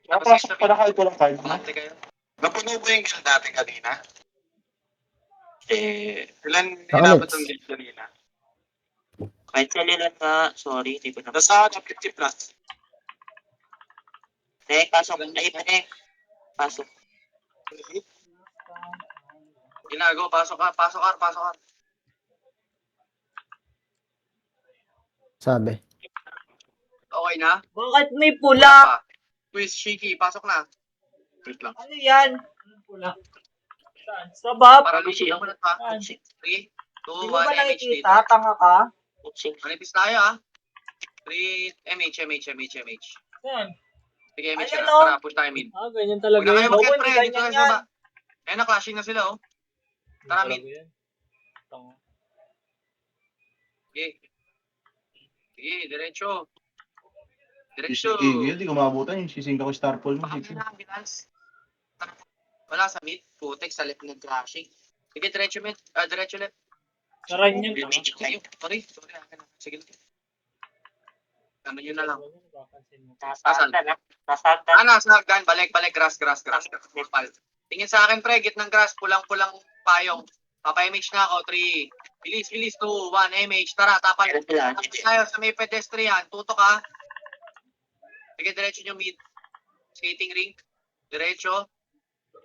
Napasok pa na kayo lang card na. Ate kayo. Napuno ba yung guild dati kanina? Ilan inabot ang guild kanina? Kahit sa nila ka, sorry, hindi ko na. Nasa 50 plus. Pasok. Ay, pasok. Ginago, pasok ka. Sabi. Okay na? Bakit may Wala pula? pa. Quiz, Shiki, pasok na. Wait lang. Ano yan? Anong pula? Saan? Sa bab? Para lusihan mo na pa. Saan? 3, 2, Hindi mo ba 1, MH dito. nakikita? Tanga ka? Manipis tayo ah. 3, MH. Saan? Sige, MH Ayan, na. oh. Tara, push tayo mid. Ah, ganyan Huwag talaga na kayo yun. Oo, mag-get hindi pre. Dito ganyan na sa yan. baba. Ayan na, clashing na sila oh. Tara mid. Sige. Sige, diretso. Hindi ko maabutan yung sisingka ko star pool mo. Pakami na ambulance. Wala sa mid. Putek sa left ng clashing. Sige, diretso mid. Diretso left. Saran yan. Kayo. Sorry. Sige. Ano yun na lang. Nasagdan. Nasa hagdan. Balik. Grass. Portal. Tingin sa akin, pre. Git ng grass. Pulang-pulang payong. Papa-image na ako. 3. Bilis. 2, 1. Image. Tara, tapay. Tapos tayo sa may pedestrian. Tuto ka. Sige, diretso nyo mid. Skating rink. Diretso.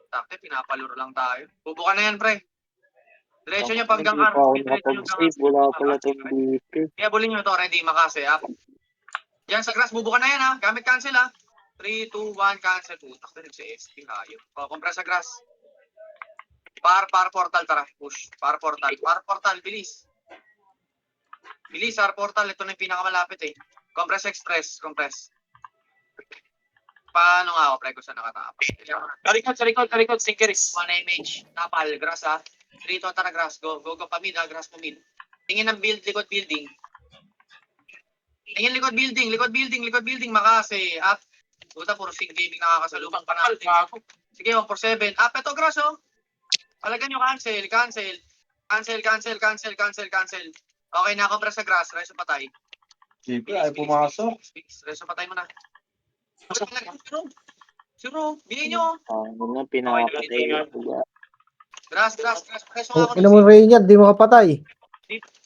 Takte, pinapaluro lang tayo. Bubuka na yan, pre. Diretso nyo paggang diretso nyo Wala pala itong BP. kaya bulin nyo to, ready, makase, ha? Diyan sa grass, bubuka na yan, ha? Gamit cancel, ha? 3, 2, 1, cancel. Putak na sa SP, hayo. O, compress sa grass. Par portal, tara. Push. Par portal, bilis. Bilis, par portal. Ito na yung pinakamalapit, eh. Compress express, Paano nga ako, pre, kung saan nakatapas? Sa likod, sinkeris. 1 image, napal, grass, ha? 3, 2, tara, grass. Go, pamid, ha? Grass pamid. Tingin ng likod building. Tingin likod building, makase. Up. Puta, puro sig gaming nakakasalubang pa natin. Sige, 147. Up, ito, grass, oh. Palagyan nyo, cancel. Okay, nakompress sa grass. Reso patay. Siyempre, ay pumasok. Reso patay mo na. Siro, bilhin nyo. Ano nga, pinakapatay yung buga. Grass. Reso Oh, nga ako. ina mo Rainier, di mo kapatay.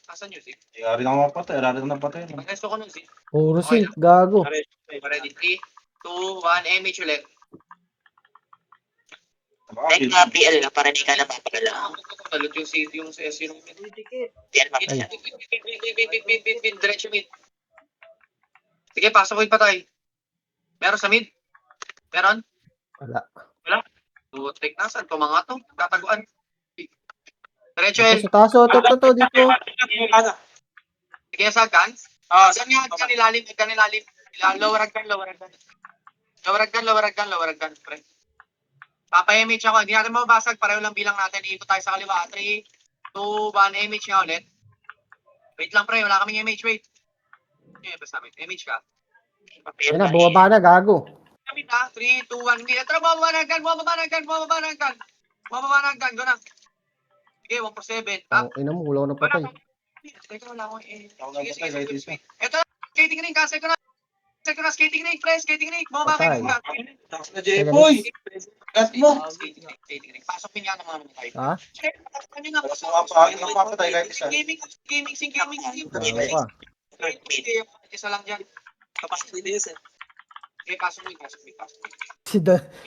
Asan nyo, Zip? Yari na ako mapatay. Yari na napatay. Reso ko nun, Zip. Puro Okay. silk, gago. Ready, 3, 2, 1, MH ulit. Like na PL na para di ka napapagala. Talot yung CS yung Dikit. Yan, mid, diretso mid. Sige, pasok ko patay. Meron sa mid? Meron? Wala. Tutik na, saan to mga to? Tataguan. Diretso Ito L. sa taso, ito, dito. Sige, sa kan? Saan nga, hagdan ilalim. Lower hagdan, pre. Papa-image ako. Hindi natin mababasag. Pareho lang bilang natin. Iikot tayo sa kaliwa. 3, 2, 1. Image nga ulit. Wait lang, pre. Wala kaming image. Wait. Basta image ka. Yan na, bumaba na, gago. Kami na. 3, 2, 1. Hindi. Tara, bumaba na hagdan. Go na. Sige, 147. Oh, ina mo, wala ko napatay. Teka, wala akong Ako napatay, kahit isa. Ito, skating ring. Cancel ko na. Skating ring, pre. Skating ring. Bumaba Patay. kayo. Tapos na J-Boy. Gas mo. Skating ring. Pasok din yan ng mga namatay. Ha? Tapos mapapatay kahit isa. Gaming. Gago ka. Isa lang dyan. Kapasok din yun, sir. Okay, pasok mo.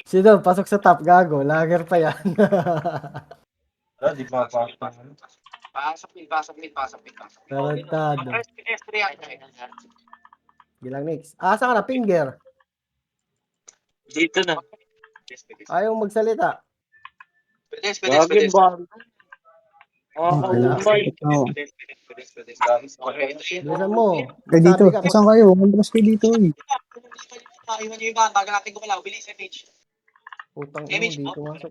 Si Don, pasok sa top, gago. Lager pa yan. Wala, di pa pa. Pasok mid. Tarantado. S3 yan. Bilang next. Asa ka na, finger? Dito na. Ayaw magsalita. Pedes. Bilisan mo. Dito, Sabi ka, saan kayo? Magbukas kayo dito eh. Iwan nyo yung iba, bago natin gumalaw. Bilis, MH. putang Image ino, mo? dito masok.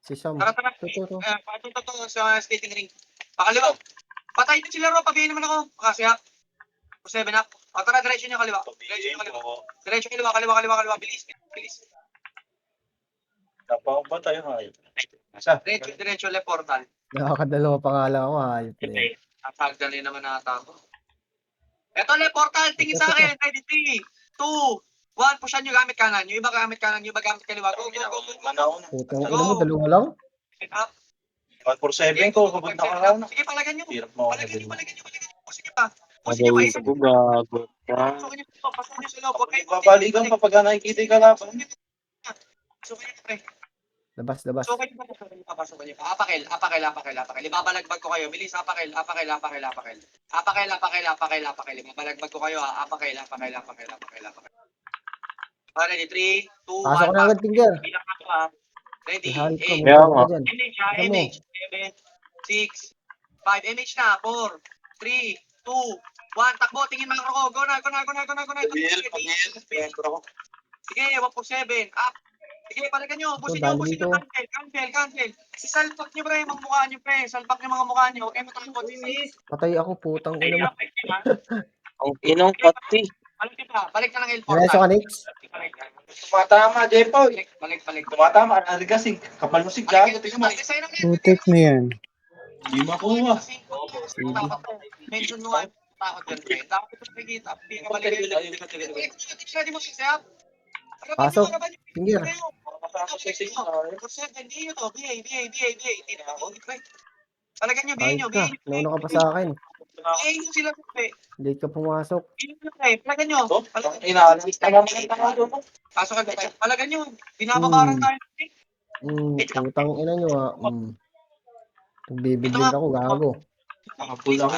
Si Sam. Tara. Ito. Patunto sa skating ring. Pakaliwa. Patay din sila ro, pabihin naman ako. Kasi ha. 7 up. O tara, diretso nyo kaliwa. Diretso kaliwa. Bilis. Tapaw ba tayo ngayon? Asa? Diretso left portal. Nakakadalawa pangalan ako, hayop na yun. Nakagdan na naman nata ako. Eto left portal, tingin sa akin. Ready, 3, 2, 1, pushan nyo gamit kanan. Yung iba gamit kanan, yung iba gamit kaliwa. Go, go, go, go. Manaon. Putang ina mo, dalawa lang. Up. 147 ko, kabog na ka na. Sige, palagan nyo. Hirap mo ako Palagan nyo, na palagan nyo, palagan nyo. Sige pa. Pusin nyo pa, isa. Gago ka. Pasukin nyo pa, pasukin nyo sa loob. Huwag kayo Babalikan pa pag nakikita yung kalaban. Pasukin nyo, pre. Labas, labas. Pasukin nyo pa, pasukin nyo pa. Apakil, apakil, apakil, apakil. Ibabalagbag ko kayo. Bilis, apakil, apakil, apakil, apakil. Apakil, apakil, apakil, apakil. Ibabalagbag ko kayo, ha. Apakil, apakil, apakil, apakil, apakil. Ready, 3, 2, 1. Pasok ko na agad, finger. Bilang ako, ha. Ready, Ihal ko, 8. Kaya mukha nga. ka dyan. MH, ha. Ano mo? MH. 7, 6, 5. MH na. 4, 3, 2, 1. Takbo, tingin mga ko. Go na, go na, go na, go na, go na. Sige, 147. Up. Sige, palagan nyo. Busin nyo, dali busin nyo. dito. Cancel. Isalpak nyo, pre. Mga mukha nyo, pre. Salpak nyo mga mukha nyo. Okay, matangkot. Patay ako, putang ina mo. Ang inong pati. Balik na ng L4. Diretso ka, Nix. Tumatama, Jepoy. Balik. Tumatama, naligasing. Kapal mo si Gago. Tingnan mo. Putik na yan. Di makuha. Mention mo nga. Takot yan, pre. Dapat ito sa kita. Ready mo si Seap? Pasok. Finger. Talagan nyo, Kahit ka. Nauna ka pa sa akin. Biyahin nyo sila, pre. Late ka pumasok. Biyahin nyo, pre. Talagan nyo. Inaalis na lang kita nga doon. Pasok ka, pre. Talagan nyo. Binababaran tayo. Putang ina nyo ah. Bibigyan ako, gago. Nakapula ko.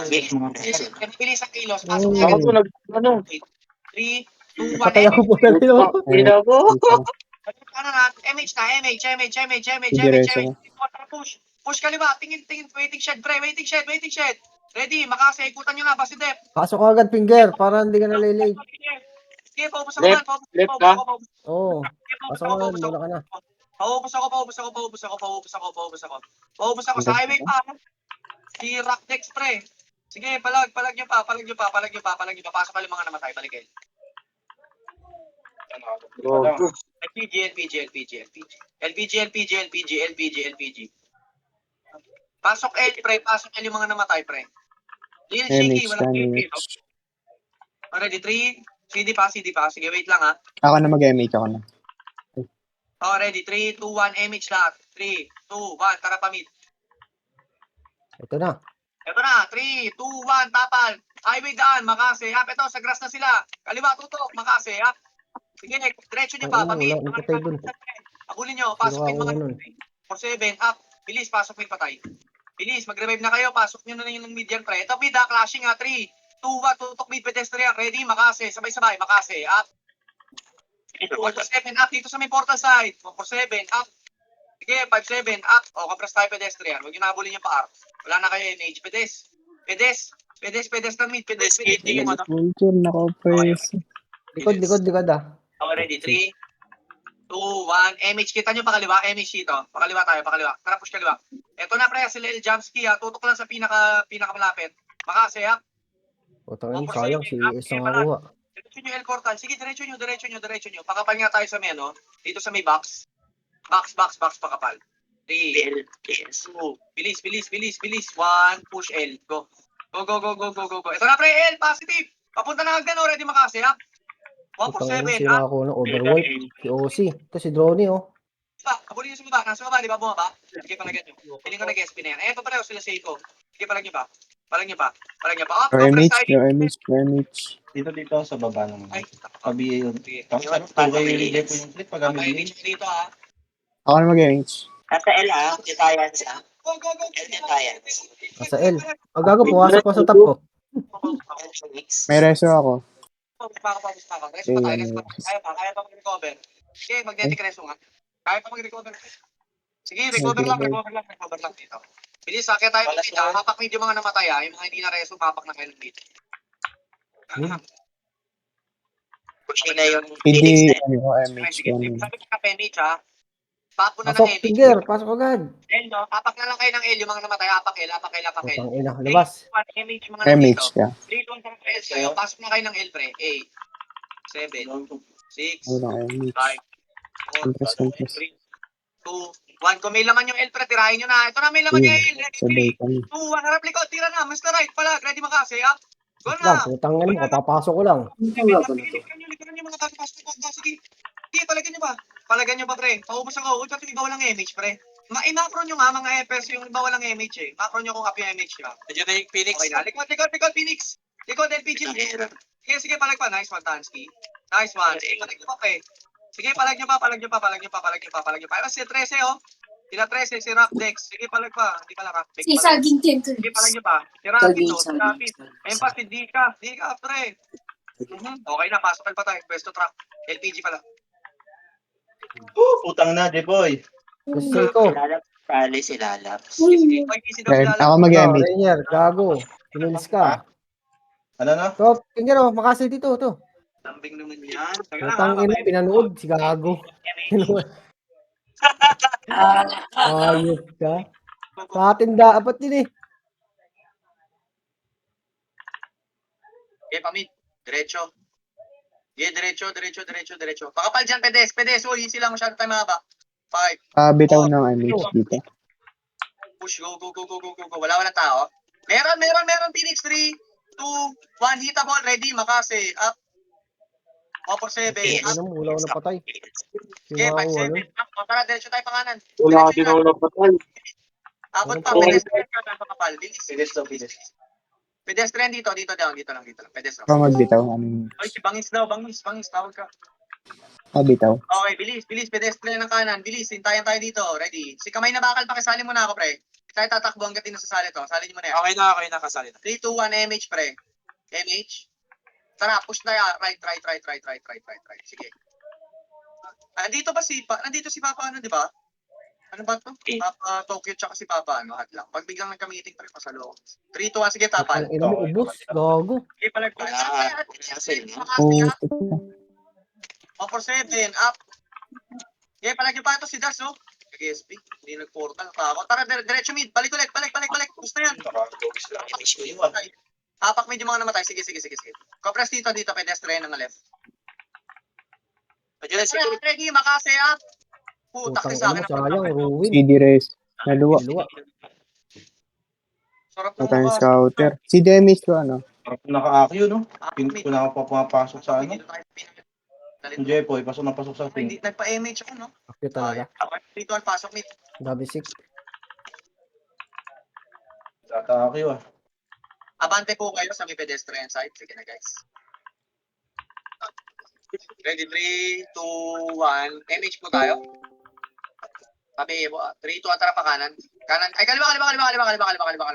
Bilis ang kilos. Pasok Mm. na. Gago nag ano. 3, 2, 1. Patay ako, putang ina mo. Ina ko. Ano na? MH na. MH. Diretso ko. Push kaliwa. Tingin. Waiting shed, pre. Waiting shed. Ready. Makasa. Ikutan nyo na. Basi dep. Pasok ka agad, finger. Para hindi ka nalilate. Sige, paubos ako man. Left ka? Oo. Pasok ka agad, muna ka na. Paubos ako. Sa highway pa. Si Rockdex, pre. Sige, palag nyo pa. Pasok ka mga namatay. Balik kayo. Gago. LPG. Pasok L, pre. Pasok L yung mga namatay, pre. Lil Shaky, MH walang na, PP, no? MH. Ready, 3. CD pa. Sige, wait lang, ha. Ako na mag-MH ako na. Oh, ready, 3, 2, 1, MH lahat. 3, 2, 1, tara pamit. Ito na. Ito na, 3, 2, 1, tapal. Highway daan, Makase. Up, ito, sa grass na sila. Kaliwa, tutok, Makase, up. Sige, diretso nyo pa, Ay, pamit. wala, nagpatay dun. Pagulin nyo, pasok Sino yung ka mga nun? 4-7, up. Bilis, pasok may patay. Bilis, mag-revive na kayo. Pasok nyo na yung median, pre. Ito, mid, clashing, 3, 2, 1, tutok mid pedestrian. Ready, Makase. Sabay-sabay, Makase, up. 4-7, up. Dito sa may portal side. 4-7, up. Sige, 5-7, up. O, kapras tayo pedestrian. Huwag nyo nabulin yung pa-R. Wala na kayo, NH. Pedes na mid. Pedes yung ano. Vulture, naka-press. Likod ah. Okay, ready, 3, 2, 1, MH. Kita nyo pakaliwa, MH dito. Pakaliwa tayo. Tara, push kaliwa. Ito na, pre. Sila El Jamski, ha. Tutok lang sa pinakamalapit. Makase, ha. Putang ina, sayang si isang nakuha. Diretso nyo El Cortal. Sige, diretso nyo. Pakapal nga tayo sa may, ano. Dito sa may box. Box, pakapal. 3, 2, bilis. 1, push L. Go. Ito na, pre. L, positive. Papunta na Hagdan, already Makase, ha. Putang ina, 1-4-7, sino ha. ako na overwipe? Si OC. Ito si Droney oh. Abulin nyo sa baba. Nasa baba, di ba? Bumaba. Sige, palagyan nyo. Piling ko nag-SP na yan. Eh, pareho sila Seiko. Sige, palag nyo pa. Oh, Or MH, or MH. Dito sa baba naman. Ay, Pabi yun. Yun, Tapos ano, paano tuloy malinis? yung yung clip pag okay, kami. dito, ha. Ako na mag-MH. Nasa L ah. Detayan siya. Go. Detayan. Nasa L. O gago, pumasok pa sa top ko. May reso ako. Rest pa tayo. Kaya pa mag-recover. Sige, magnetic reso nga. Kaya pa mag-recover. Sige, recover lang dito. Bilis, sakya tayo dito. Hapak mid yung mga namatay, ha. Yung mga hindi na reso, hapak na kayo dito. Push na yung Hindi, Phoenix na yun. MH Sige, ko. sabi ko na Penich, ha. Back mo na Pasok, ng MH. finger. Pasok agad. L, no? Hapak na lang kayo ng L, yung mga namatay. Hapak L. Putang ina, labas. MH, mga nandito. MH ka. 3, 2, 1, kayo. Pasok na kayo ng L, pre. 8, 7, 6, Ako na MH. 5, 4, Compress. 3, 2, 1. Kung may laman yung L, pre, tirahin nyo na. Ito na, may laman yung L. Ready, Sabay 3, kami. 2, 1. Harap likod, tira na. Mr. Right pala. Ready Makase, up. Go Lang, na. putang ina mo, kapapasok ko lang. Likaran niyo mga pasok. Sige. Sige, palagyan niyo ba? Palagyan niyo ba, pre? Paubos ako. Uy, pati iba walang image, pre. Macro nyo nga, mga FS, yung iba walang image eh. Macro nyo kung up yung image nyo. Nandiyan na yung Phoenix. Okay na. Likod, Phoenix. Likod, LPG. Sige, palag pa. Nice one, Tansky. Nice one. Sige, palag nyo pa, pre. Sige, palag nyo pa. Ayun, si 13, oh. Sila 13, si Rapdex. Sige, palag pa. Hindi pala Rapdex. Si Saging Tinker. Sige, palag nyo pa. Si Rapid, oh. Si Rapid. Ayun pa, si Dika. Dika, pre. Okay na, pasok pa tayo. Pwesto track. LPG pala. Putang na, Jepoy. Gusto ko. Si Lalaps. Sige, may PC daw Okay, sila. ako Ikaw, mag-MH. Rainier, gago. Pinilis ka. Ano na? So, tingnan mo, makasal dito, to. Lambing naman yan. Putang ina, pinanood, si gago. Ayop ka. Sa atin dapat din eh. Okay, pamit. Diretso. Okay, diretso. Pakapal dyan, pedes. Uy, easy lang, masyado tayo mahaba. 5. Bitaw ng MH dito. Push, go. Walang tao. Meron. Phoenix, 3, 2, 1. Hit the ball, ready. Makase. Up. 1 for 7. Ano mo, wala ko na patay. Okay, 5, Sinako, 7. ano? Up. Tara, diretso tayo panganan. Wala Diretso din ako napatay. Abot pa, Okay. pedestrian pakapal. Bilis. Pedestrian dito lang. Pedestrian. Ako magbitaw. Ano? Ay, si Bangis, tawag ka. Bitaw. Okay, bilis, pedestrian ng kanan, bilis, hintayan tayo dito, ready. Si kamay na bakal, pakisali mo na ako, pre. Tayo tatakbo hanggang tinasasali to, sali niyo mo na yan. Okay na, kasali na. 3, 2, 1, MH, pre. MH. Tara, push na yan, right. Sige. Nandito si Papa, ano, di ba? Ano ba to? Papa Tokyo tsaka si Papa, ano, lang. Pag biglang nagka-meeting, pre, pasalo. 3, 2, 1, sige, tapal. Ang ina mo, ubos. Gago. Okay, palag. Oh, 1 for 7, up. Okay, palagi pa ito si Das, oh. SP, hindi nag-portal. Tara, diretso mid. Balik ulit. Gusto na yan. Hapak mid yung mga namatay. Sige. Compress dito, pedestrian ng left. Ready, makase, up. Putak Putang sa ina akin. mo, sayang, ruin. CD Res. Naluwa. Luwa. Sarap ng Patay mga. scouter. Si Demis ko ano? Naka-AQ, no? Hindi ko na ako pumapasok sa ano. Dalit. Jepoy, pasok sa Hindi, pin. nagpa-MH ako, no? Akyo talaga. Dito, pasok mid. Gabi sick. Naka-AQ, ah. Abante po kayo sa may pedestrian side. Sige na, guys. Ready, 3, 2, 1. MH po tayo. Sabi, 3, 2, tara pa kanan. Ay, kaliwa.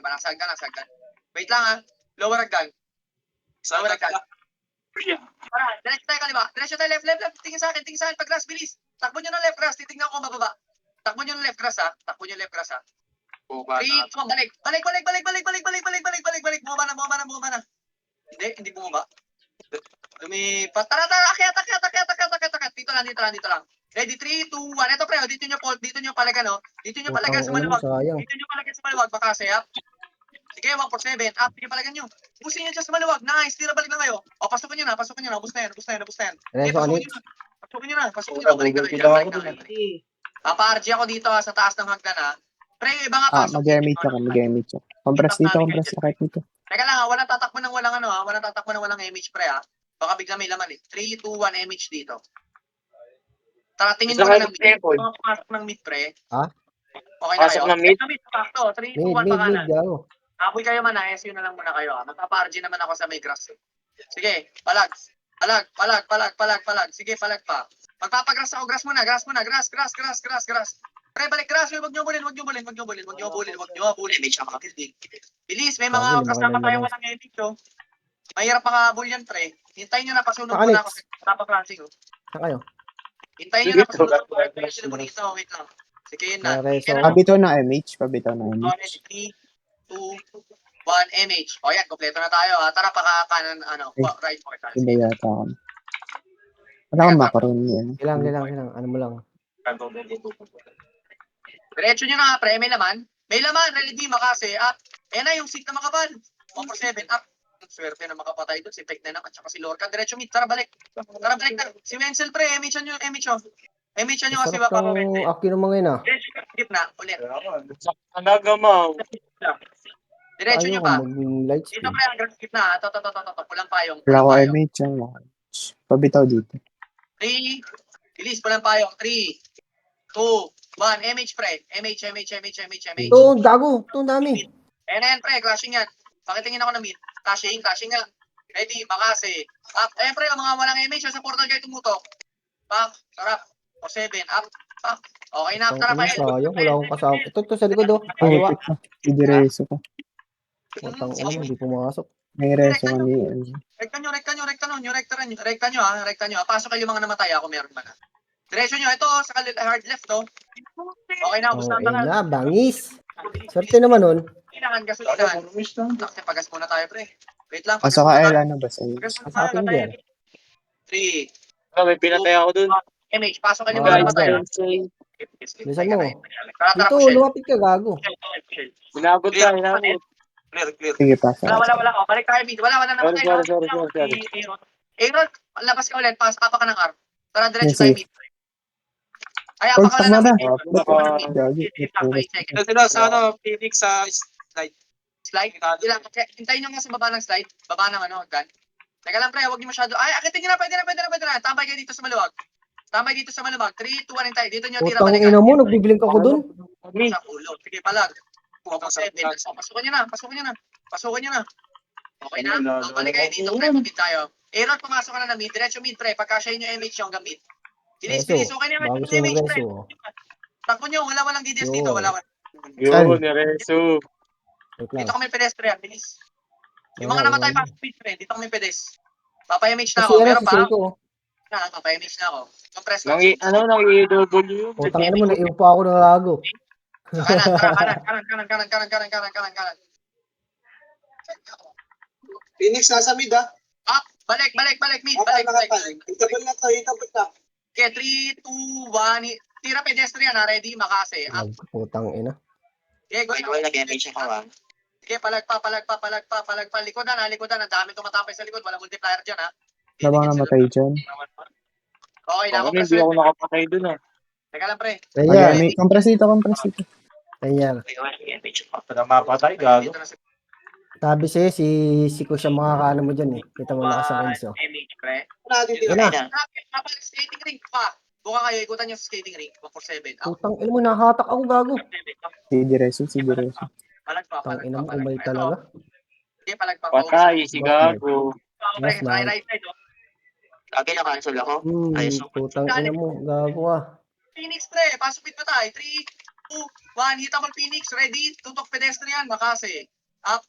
Nasagdan. Wait lang, ha. Lower agdan. Tara, diretso tayo kaliwa. Diretso tayo left. Tingin sa akin. Pag-grass, bilis. Takbo nyo ng left grass. Titignan ko mababa. Takbo nyo ng left grass, ha. 3, 2, balik. Bumaba na. Hindi bumaba. Lumipat. Tara. Akyat. Dito lang. Ready, 3, 2, 1. Ito, pre. Dito nyo palagan, no? Dito nyo palagan sa Putang ina mo, maluwag. sayang. Baka sayap. Sige, 1 for 7. Up, sige, palagan nyo. Busin nyo dyan sa maluwag. Nice. Tira, balik na kayo. O, pasukin nyo na. Ubus na yan. Okay, Reso, anit. pasukin nyo na. Balik na kayo. Papa-RG ako dito, sa taas ng hagdan, ha. Pre, iba nga pasok. Mag-MH ako. Compress dito. Sakit dito. Teka lang, ha. Walang tatakbo ng walang MH, pre, ha. Baka bigla may laman, eh. 3, 2, 1, MH dito. Tara, tingin mo na ng mid. Mga pasok ng mid, pre. Ha? Okay na Pasok kayo. ng mid? Sakto. 3, 2, 1, Mid, pakanan. gago. Apoy kayo man, SU na lang muna kayo, ha. Magpapa-RG naman ako sa may grass, eh. Sige, palag. Sige, palag pa. Magpapagrass ako, grass muna. Grass. Pre, balik grass. Huwag nyo bulin. Bilis, may mga Sabi, kasama lumayan tayo na walang edit, oh. Mahirap makahabol yan, pre. Hintayin nyo na, pasunod Saan, muna ako Alex? sa Papa-Francing, oh. Saan kayo? Hintayin nyo na, pasunod muna ako sa Bonito. Wait lang. Sige, yun na. Reso. Pabitaw ng MH. 3, 2, 1, MH. O yan, kompleto na tayo, ha. Tara, kanan, right for it. Iba yata ako. Wala akong macaron yan. Ilang. Ano mo lang. Diretso nyo na, pre. May laman, ready, makase, up. Ayan na, yung seat na makapal. 1 for 7, up. Swerte na makapatay doon, si Pek na at saka si Lorca. Diretso mid, tara balik na. Si Wenzel, pre, MH nyo kasi Sarap Papa ng Wenzel. akyo ng mga yun, ah. Diretso, skip na, ulit. Alaga, ma'am. Diretso Ayaw nyo ko pa. mag-light Dito speed. pre, ang grass gitna. Ito. Pulang payong. Wala Pulang ko payong. MH yan. Pabitaw dito. 3. Bilis, pulang payong. 3, 2, 1. MH pre. MH. Ito, gago. Ito, ang dami. Ayan, pre. Clashing yan. Pakitingin ako ng mid. Clashing nga. Ready, makase. Up. Ayan, pre. Ang mga walang MH sa portal kayo tumutok. Up. Sarap. O 7. Up. Okay na. Ang Tara pa. ina, sayang. Wala akong kasama. Ito, sa likod, oh. Oh, Kaliwa. pick na. Idireso ko. Utang ina mo, hindi pumasok. May reso ka ni Rekta nyo. Rekta nyo. Pasok kayo mga namatay. Ako meron ba na. Diretso nyo. Ito, sa hard left, to. Okay na. Oh, Gusto ayun na. na, bangis. Swerte naman nun. Kailangan Kaya, gasolinahan. puro miss lang. Nakasi, pagas muna tayo, pre. Wait lang. Pasok ka L, ano ba sa'yo? Sa atin din. 3. May pinatay ako dun. MH, pasok kayo Guys, mga namatay. Bilisan mo. Tara, Dito, Kushel. lumapit ka, gago. Inabot ka, inabot. Sige, pasok. Wala. O, balik tayo, mid. Wala namatay. Sorry. Aaron, labas ka ulit. Pasok ka pa ng arm. Tara, diretso Yes, tayo, yes. mid. Ay, Hold, apaka tama lang. na. Gagi. Sila sa Phoenix sa Slide. Ilang, hintayin nyo nga sa baba ng slide. Baba ng gun. Teka lang, pre. Huwag nyo masyado. Ay, akitin nyo na. Pwede na. Tambay kayo dito sa maluwag. 3, 2, 1, tayo. Dito nyo tira Utang balikan. ina mo, nagbiblink ako dun. Sa ulo. Sige, palag. Pasukan nyo na. Okay na? Balik kayo dito, pre. Mid tayo. Aaron, pumasok ka na mid. Diretso mid, pre. Pagka siya yung MH yung gamit. Bilis. Reso. Okay na Bago yung siya MH, pre. mag-reso. Takbo nyo. Walang DDS Yo. dito. Wala. Yun, Reso. Wait lang. Dito kami pedestrian. Bilis. Yung mga namatay pa speed, pre. Dito kami pedes. Papa-MH na Kasi ako. ano Meron si pa? Seiko. Papa-MH na ako. Compress Nang lang. nang i-double yun. Utang ina mo, naiupo pa ako ng gago. Kanan. Phoenix, nasa mid, ah. Balik, mid. Itabal na to. Okay, 3, 2, 1. Tira pedestrian na. Ready? Makase. Utang ina. Okay, go. Ikaw nag-MH ako ah. Sige, palag pa. Likodan. Ang dami tumatapay sa likod. Wala multiplier dyan, ha. Labang namatay dyan. Okay na. Hindi ako nakapatay dun ah. Teka lang, pre. Ayan. May compress dito. Ayan. Para mapatay, gago. Dito na sa Sabi sa'yo, si Siko siya makakaano mo dyan eh. Kita mo lakas sa Renzo. MH, pre. Yun na. Skating ring pa. Buka kayo, ikutan nyo sa skating ring. 147. Utang ina mo, nakahatak ako gago. Si Direso. Palag pa. Utang ina mo, umay talaga. Sige, palag pa. Patay, si Gago. Mas na. Right side, oh. Lagi na-cancel ako. Ayos. Utang ina mo, gago ah. Phoenix, pre. Pasok pa tayo. 3, 2, 1. Hit up Phoenix. Ready? Tutok pedestrian. Makase. Up.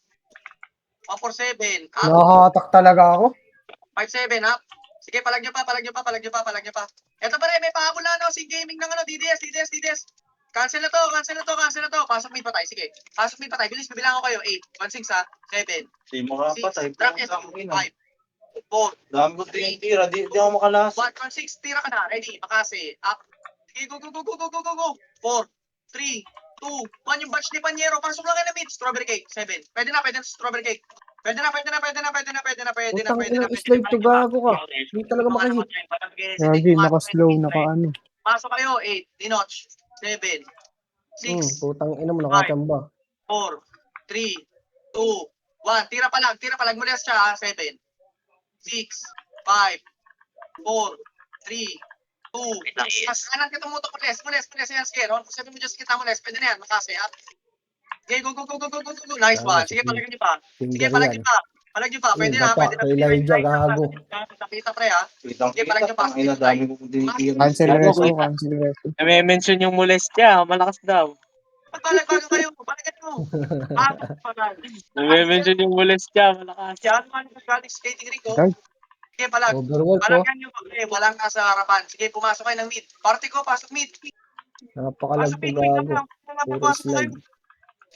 147. Up. Nakahatak talaga ako. 57. Up. Sige, palag nyo pa. Ito pa rin. May pahabol na si gaming ng DDS. Cancel na to. Pasok mid pa tayo. Sige. Bilis, bibilang ko kayo. 8, 1, 6, 7, Di mo kapatay. 6. Drop S. 5, 4, Dami ko tinitira. Di ako makalas. 1, 6. Tira ka na. Ready? Makase. Up. Okay, go. 4, 3, 2, 1. Yung batch ni Panyero. Pasok lang kayo na mid. Strawberry cake. 7. Pwede na strawberry cake. Pwede na. Utang ina, slide to gago ka. Hindi talaga makahit. Gagi, naka-slow, naka-ano. Pasok kayo. 8. Dinoch. 7. 6. Utang ina mo, nakachamba. 4, 3, 2, 1. Tira pa lang. Mula siya, 7, 6, 5, 4, 3, 2. Mas kanan ka tumutok mo, Les. Yan, scare. Sabi mo, just kita mo, Les. Pwede na yan. Makase, ha? Okay, go. Nice one. Sige, palagyan niyo pa. Pwede na. Kay Elijah, gago. Nakita, pre, ha? Kitang-kita. Tangina, dami ko tinitira. Cancel Reso. May-mention yung molestia. Malakas daw. Bago kayo. Balikan mo. May-mention yung molestia. Malakas. Yan, galing skating ring, Tag. Sige, palag. Overwork ko. Palagyan nyo, walang nasa harapan. Sige, pumasok kayo ng mid. Party ko, pasok mid. Napakalag Pasok to mid, wait lang gago. lang. Puro Pasok kayo. slide.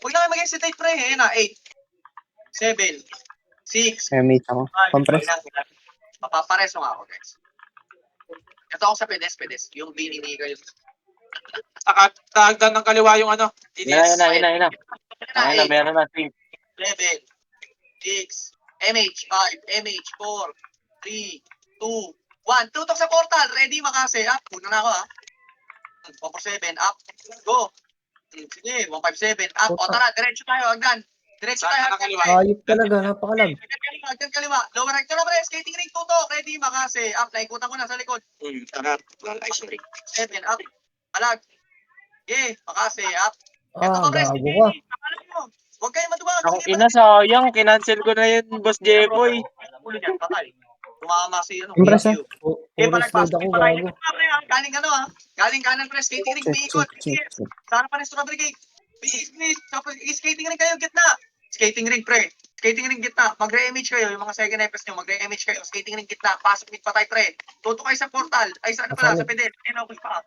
Huwag na kayo mag-hesitate, pre. Ayan na, 8, 7, 6, MH ako. 5. Compress. Mapapareso nga ako, guys. Ito ako sa pedes. Yung binini kayo. Takagdan ng kaliwa yung ano. Yan na. Meron na. 7, 6, MH, 5, MH, 4, 3, 2, 1. Tutok sa portal. Ready, makase. Up. Puno na ako, ha. 147. Up. Go. Sige, 157. Up. O, tara. Diretso tayo. Agdan. Diretso tayo. hanggang kaliwa. Ayop talaga, napakalag. Hanggang kaliwa. Lower right. Tara, pre. Skating ring tutok. Ready, makase. Up. Naikutan ko na sa likod. Sarap. Ay, sorry. 7. Up. Palag. Okay. Makase. Up. Ah, gago ka. Huwag kayo maduwag. Ang ina, sayang. Kinancel ko na yun, Boss Jeboy. Ulo niyan, patay. Tumama si ano. Impress, KQ. Puro slide ako, gago. Galing ano ah. Galing kanan pre. Skating ring. Check, Umiikot. check, check, check. Sana pa rin strawberry cake. Please. Tapos skating ring kayo. Gitna. Skating ring pre. Skating ring gitna. Magre-image kayo. Yung mga second FS nyo. Magre-image kayo. Skating ring gitna. Pasok mid patay pre. Tuto kayo sa portal. Ay sa ano pala. Sa pedal. Okay pa.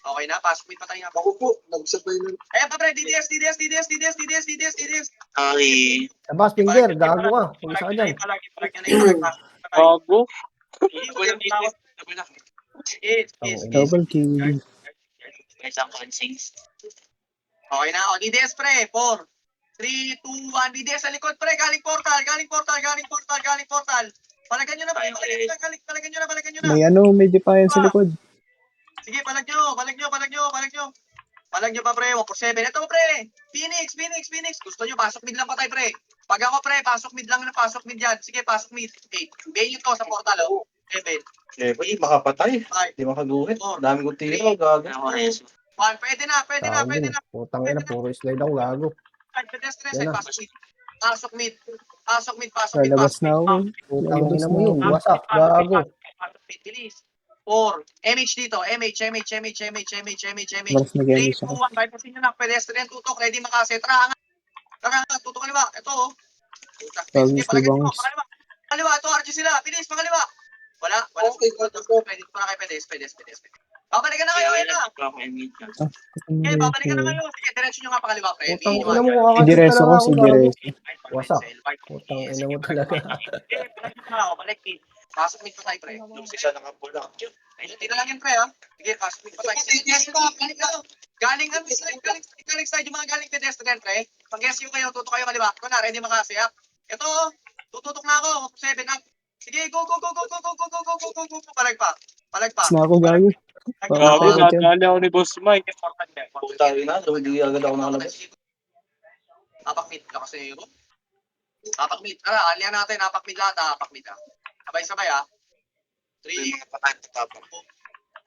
Okay na. Pasok mid patay nga. Ako po, nagsabay na. Ayan pa pre. DDS. Sorry. Labas, finger, gago ka. Pag-isa ka dyan. Bago. Double kill. May isang consings. Okay na. O, DDS pre. 4, 3, 2, 1. DDS sa likod pre. Galing portal. Palagan nyo na pre. Palagan nyo na. May defiance sa likod. Sige, palag nyo pa pre, 147. Ito pre, Phoenix. Gusto nyo, pasok mid lang patay pre. Pag ako pre, pasok mid yan. Sige, pasok mid. 8. Bayin nyo to sa portal, oh. 7. Hindi makapatay. Ay. Hindi makaguhit. Dami kong tira. Gago. Ako na yun. 1. Pwede na. Putang ina, puro slide ako, gago. Pedestrian Yan na. pasok mid. Lalabas na ako. Putang Lalabas ina na mo yun, ako. wasak, gago. Bilis. 4. MH dito. MH. Maras na 3, gamers 2, ako. 1. Bypassin nyo na. Pedestrian tutok. Ready makase. Tara, tutok kaliwa. Ito, oh. Sige, Tagos palagay mo. bangs. Pakaliwa. Ito, RG sila. Bilis, pakaliwa. Wala. Pwede pa na kayo. Pedes. Babalikan na kayo. Ayun na. Okay, babalikan na kayo. Sige, diretso nyo nga pakaliwa, pre. Putang Hindi ina mo, Si kakasip Direso talaga ko, ako, si gago. Direso. Wasak. Putang ina mo talaga. Balik. Pasok mid pa tayo, pre. Yung isa nakapula. Hindi na lang yan, pre, ha? Sige, pasok mid pa tayo. Galing side yung mga galing pedestrian, pre. Pag guess yung kayo, tutok kayo kaliwa. Ito na, ready makasi, ha? Ito, tututok na ako. 7 up. Sige, go. Palag pa. Mas na ako gago. Grabe, nadali ako ni Boss Mike. Puta na. Hindi agad ako nakalabas. Apak mid ka kasi yun. Apak mid. Tara, alihan natin. Apak mid lahat. Apak mid. Sabay-sabay, ha? 3, 2,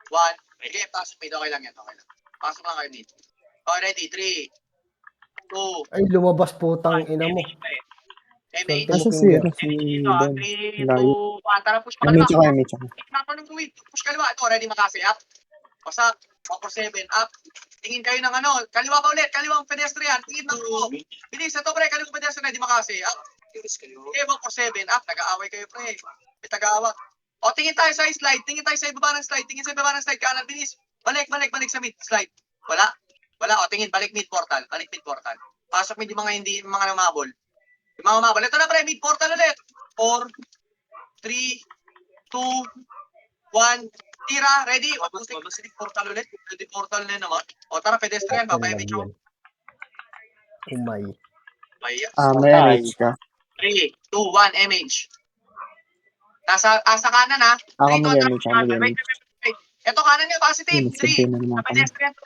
1. Sige, pasok mid. Okay lang yan. Pasok lang kayo mid. Okay, ready. 3, 2, Ay, lumabas putang ina mo. MH. Nasa zero si Ben. 3, 2, Layo. 1. Tara, push pa Image kaliwa. ako, image ako. Push kaliwa. Ito, ready makasi. Up. Pasak. 147. Up. Tingin kayo ng ano. Kaliwa pa ulit. Kaliwang pedestrian. Tingin na ako. Bilis. Ito, pre. Kaliwang pedestrian. Ready makasi. Up. Okay, 147. Up. Nag-aaway kayo, pre. May taga-awak. O, tingin tayo sa slide. Tingin sa ibaba ng slide. Kanan. Bilis. Balik sa mid. Slide. Wala. O, tingin. Balik mid portal. Pasok mid yung mga namabol. Ito na, pre. Mid portal ulit. 4, 3, 2, 1. Tira. Ready. O, portal ulit. Ready portal na naman. O, tara. Pedestrian. Babay. Ano lang yan. Umay. May image ka. 3, 2, 1. MH. Nasa kanan, ha? Ako may image. Ito kanan niya, positive. Image 3. sabihin na naman Sa ako. pedestrian to,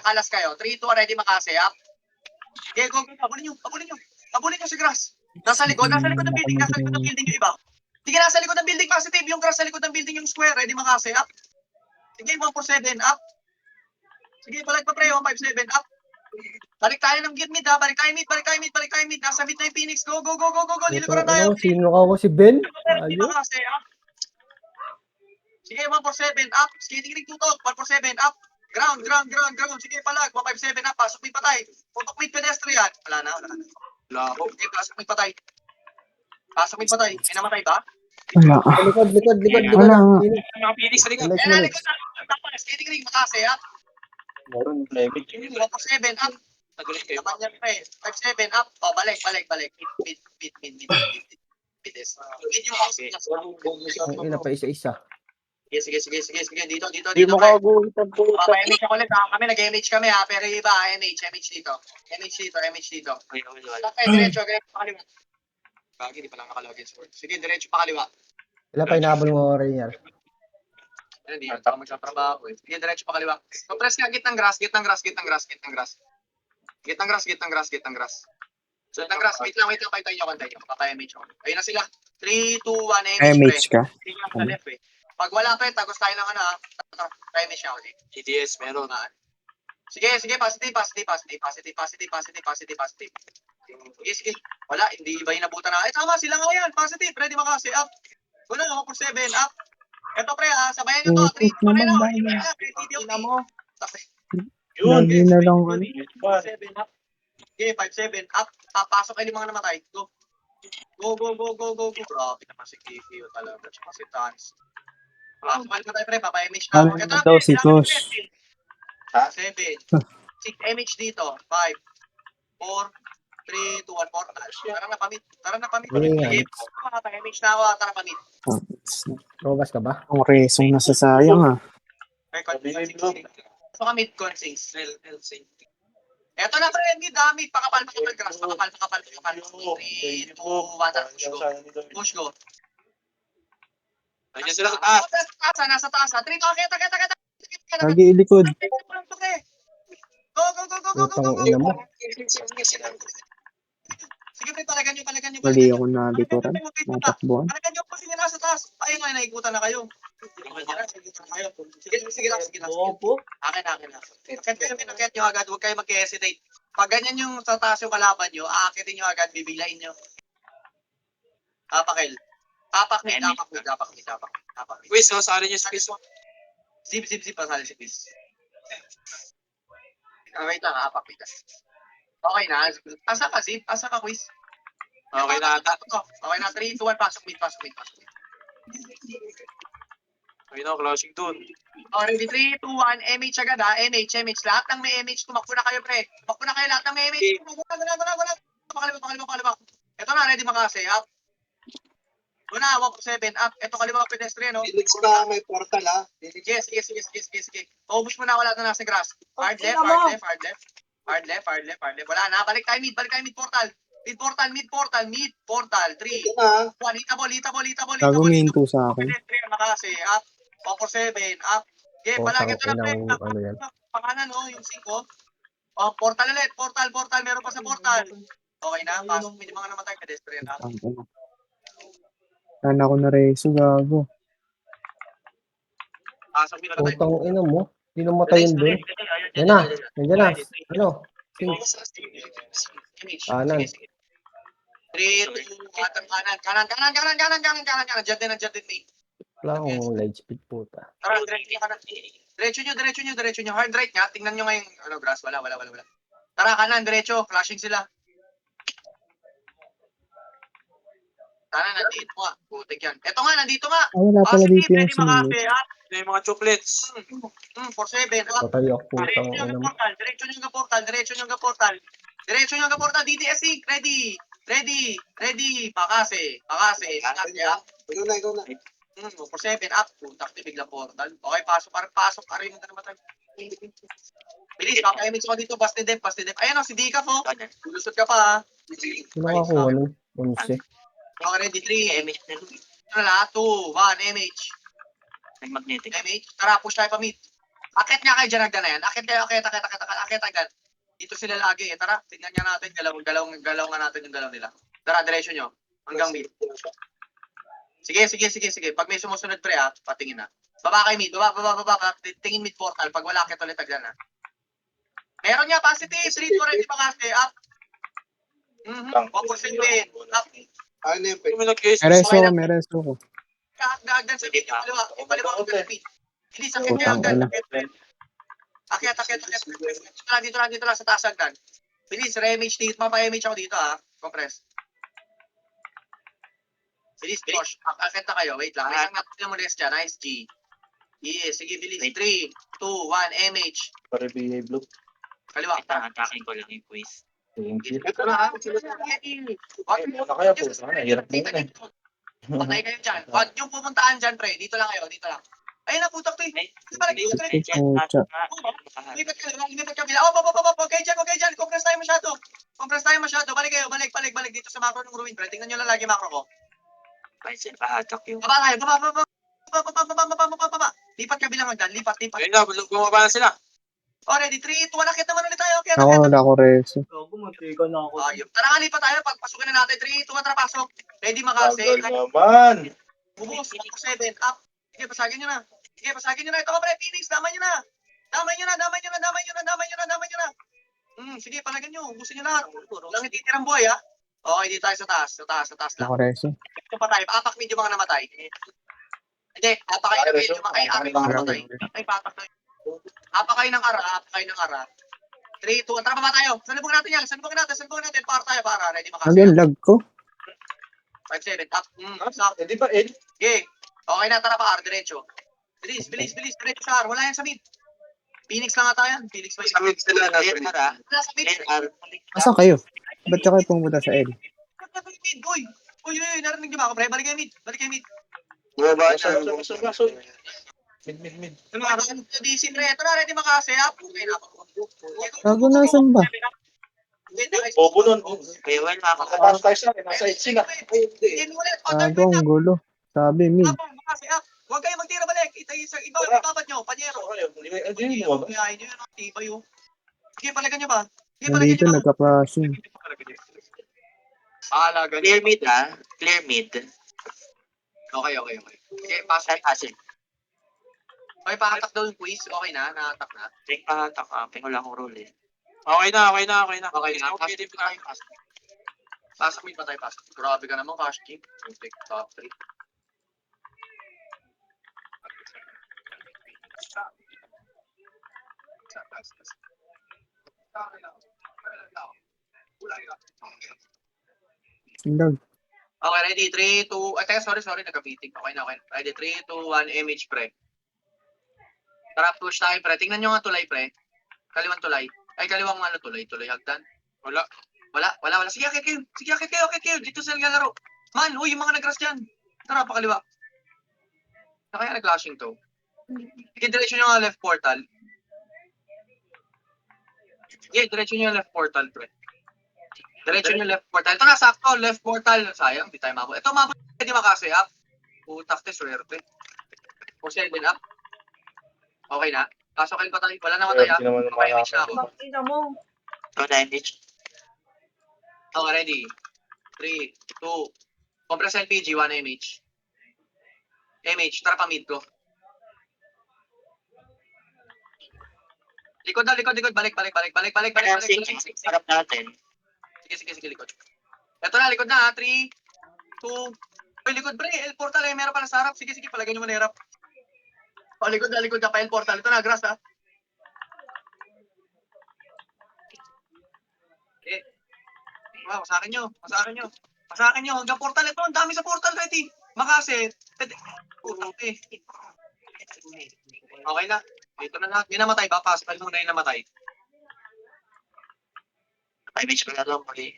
kalas kayo. 3, 2, ready makase, ha? Okay, go. Abulin nyo si Grass. Nasa likod ng building. Yung iba. Sige, nasa likod ng building, positive. Yung Grass sa likod ng building, yung square. Ready makase, up. Sige, 147, up. Sige, palag pa pre, 157, up. Balik tayo ng mid, ha? Balik tayo mid. Nasa mid na yung Phoenix. Go. Nilikuran tayo. Ano, sino ka ko si Ben? Ready Ayun. makase, up. Sige, 147, up. Skating ring tutok, 147, up. Ground. Sige, palag, 157, up. Pasok mid patay. Tutok mid pedestrian. Wala na. Wala ako. Okay, pasok mid patay. May namatay ba? Wala. Likod. Wala nga. Phoenix sa likod. Next Likod minute. na. Skating ring, makase, up. Meron lemig. 147, up. Naman niya, pre. 57, up. O, balik. Mid. Mid yung house niya. Ang ina pa isa-isa. Sige. Dito. Hindi mo pre. kagulit ang puta. MH ako ulit, ha? Kami nag-MH kami, ha? Pero yung iba, MH dito. Diretso pakaliwa. Bagay, di pa lang nakalogin. Sige, diretso pakaliwa. Ilan pa inaabol mo, Rainier? Hindi, baka magsatrabaho, eh. Sige, diretso pakaliwa. So, press nga, gitnang grass. So, nag-grass. Wait lang. Pantay nyo. Papay-MH ako. Ayun na sila. 3, 2, 1, MH, pre. MH ka? Tingnan mo sa left, eh. Pag wala, pre, tagos tayo ng ano, ha? MH ako, eh. TDS meron. Sige, positive. Sige. Wala, hindi iba inabutan na. Tama, sila nga yan. Positive, ready makasi. Up. Wala, 1 for 7. Up. Ito, pre, ha. Sabayan nyo to. 3, Naman mo. Lagi na lang ano. 7, up. Okay, 5-7. Up. Pasok kayo mga namatay. Go. Go. Grabe naman si Kiki. Talaga. Tsaka si Tans. Sumal mo tayo, pre. Papay-MH na. Ano daw si Tosh? 7. 6 MH dito. 5, 4, 3, 2, 1, portal. Tara na, pamit. Hindi nga. Papay-MH na ako. Tara, pamit. Robas ka ba? Ang resong nasasayang ah. So ka mid-con 6. Eto na, pre. Mid-damit. Pakapal. Grass. Pakapal. 3, 2, 1. Tara, push go. Nandiyan sila sa taas. Nasa taas. 3, 2, kita. Lagi ilikod. Go. Utang ina mo. Sige, pre, palagan nyo. Mali ako nabikuran. Natakbuhan. Palagan nyo po sila nasa taas. Ayun nga, naikutan na kayo. Sige lang. Akin. Akit nyo agad. Huwag kayo mag-hesitate. Pag ganyan yung sa taas yung kalaban nyo, aakitin nyo agad, bibilain nyo. Tapakil. Tapakmid. Quiz, no? Sari niyo sa quiz. Zip, pasali si Chris. Wait lang, apakmid. Okay na. Asa ka, Zip? Asa ka, quiz? Okay na ata. Okay na, 3, 2, 1, pasok mid. Okay na, closing dun. Okay, 3, 2, 1, MH agad ha. MH. Lahat ng may MH, tumakbo na kayo, pre. Tumakbo na kayo lahat ng may MH. Wala. Pakaliwa. Ito na, ready makasi. Up. Una, 1 for 7. Up. Ito kaliwa pedestrian, no? Felix ka, may portal ha. Yes. Paubos mo na, wala na nasa grass. Hard left. Wala na, balik tayo mid portal. Mid portal. 3, 1, hitable. Gago minto sa akin. Pedestrian makasi. Up. 1 for 7. Up. Okay, palagi ito na, pre. Ano yan? Pangalan, no? Yung 5. Oh, portal ulit. Portal. Meron pa sa portal. Okay na, pasok mo yung mga namatay pedestrian. Up. Sana ako na reso, gago. Pasok mo na Utang ina mo. Sino matayin doon? Yan na. Nandiyan na. Ano? Kanan. 3, 2, kanan. Diyan din, mate. Wala akong light speed puta. Tara, diretso nyo. Hard right nga. Tingnan nyo ngayong, grass. Wala. Tara, kanan, diretso. Flashing sila. Tara, nandito nga. Putik yan. Eto nga, nandito nga. Wala pala dito yung Ready makasi, sinunod. ha? Ano yung mga chocolates? 4-7. Up. Patay ako putang Diretso ina nyo mo. ang portal. DTSC, ready. Pakase. Ikaw na. 4-7, up. Putak, bigla portal. Okay, pasok. Aray mo na naman tayo. Bilis, kaka-image ko dito. Busted dep. Ayan o, si Dika po. Lulusot ka pa, ha. Sino kakuha nun? 11. Okay, ready, 3. MH na rin. 2, 1, MH. Nag-magnetic. Tara, push tayo pa mid. Akit nga kayo dyan, nagda na yan. Akit agad. Dito sila lagi eh. Tara, tingnan nga natin. Galaw nga natin yung galaw nila. Tara, diretso nyo. Hanggang mid. Sige. Pag may sumusunod pre ha, patingin na. Baba kay mid. Baba. Tingin mid portal. Pag wala akit ulit agad na. Meron niya, positive. 3 to ready pa kasi. Up. Focus in mid. Up. Ano yung Ano yung nag-case? May reso ko. Agdan sa mid. Paliwa ko sa mid. Hindi sa Utang agdan. ina. Akit. Dito lang sa taas agdan. Bilis, re-MH dito. Mapa-MH ako dito ha. Compress. Bilis, Josh. Akit na kayo. Wait lang. May isang natin mo rest dyan. Nice, G. Yes, sige, bilis. 3, 2, 1, MH. para BA blue? Kaliwa. Atakin ko lang yung quiz. Ito na ha. Ano kaya po? Hirap din eh. Patay kayo dyan. Huwag yung pumuntaan dyan, pre. Dito lang kayo. Ayun na, putak to eh. Di ba nag-iisip ka rin? Lipat ka bila. Huwag kayo dyan. Compress tayo masyado. Balik kayo. Balik dito sa macro ng ruin, pre. Tingnan nyo lang lagi macro ko. Kahit sila pahatak yung... Baba tayo. Baba. Lipat ka bilang hagdan. Lipat. Ayun na, bumaba na sila. Oh, ready? 3, 2, 1, akit naman ulit tayo. Akit, Ako, wala ko reso. Ayun. Tara, nga, lipat tayo. Pagpasukin na natin. 3, 2, 1, tara, pasok. Ready, makase. Tagal naman. Bubus. 7, up. Sige, pasagin nyo na. Sige, pasagin nyo na. Ito ka, pre. Phoenix, damay nyo na. Damay nyo na. Sige, palagan nyo. Ubusin nyo na. Lang ititirang buhay, ha? Okay, dito tayo sa taas. Sa taas lang. Ako reso. Ito pa tayo. Apak mid yung mga namatay. Hindi, apak kayo ng mid. Yung mga amin mga namatay. Ay, papak na. Apak kayo ng ara. 3, 2, tara pa tayo. Salubungin natin yan. Salubungin natin. Para. Ready, makasi. Ano yung lag ko? 5, 7, up. Stop. Hindi ba, Ed? Okay. Okay na, tara pa, R, diretso. Bilis, diretso sa R. Wala yan sa mid. Phoenix lang ata yan. Phoenix ba yun? Sa mid sila nasa mid. Nasa mid. NR. Asan kayo? Ba't ka kayo pumunta sa L? Mid, boy. Uy, narinig niyo ba ako, pre? Balik kayo mid. Bumaba na. Pasok. Mid. DC, pre. Ito na, ready makasi, ha? Okay na. Gago, nasan ba? Bobo nun. Kaya well, makakapasok. Nakapasok tayo sa akin. Nasa 8 sila. Gago, ang gulo. Sabi, mid. Huwag kayo magtira balik. Ibabad nyo, panyero. Hindi mo ba? Kaya nyo yun, tiba yun. Sige, palagan nyo ba? Nandito, nagka-passing. Alaga. Clear mid ah. Clear mid. Okay. Sige, pasok. Asin. Okay, pakatak daw yung quiz. Okay na, nakatak na. Take pahatak ah. Wala akong role eh. Okay na. Okay na, pasok mo pa tayo, pasok. Grabe ka naman, Cash Team. Take top 3. Lag. Okay, ready? 3, 2, ay, sorry, nagka-meeting. Okay na. Ready? 3, 2, 1, image, pre. Tara, push tayo, pre. Tingnan nyo nga tulay, pre. Kaliwang tulay. Ay, kaliwang ano tulay, hagdan. Wala. Sige, akit kayo. Dito sila naglalaro. Man, uy, yung mga nag-rush dyan. Tara, pakaliwa. Na kaya nag-clashing to? Sige, diretso nyo nga left portal. Sige, diretso nyo left portal, pre. Diretso nyo left portal. Ito na, sakto. Left portal. Sayang, di tayo mabot. Ito, mabot. Hindi makasi, up. Putak, swerte. O, send din up. Okay na. Pasok kayo pa tayo. Wala naman tayo. Okay, image na ako. So, damage. Okay, ready. 3, 2. Compress LPG, 1 image. Tara pa mid ko. Likod. Balik. Sarap natin. Sige, likod. Ito na, likod na, 3, 2. Uy, likod, pre. El portal, meron pala sa harap. Sige, palagay nyo manirap. O, likod na pa, El portal. Ito na, grass, ha. Okay. Wow, masakin nyo. Hanggang portal. Ito, ang dami sa portal, ready. Makase. Okay na. Ito na lahat. May namatay ba? Pascal muna yung namatay. Damage ko na lang muli.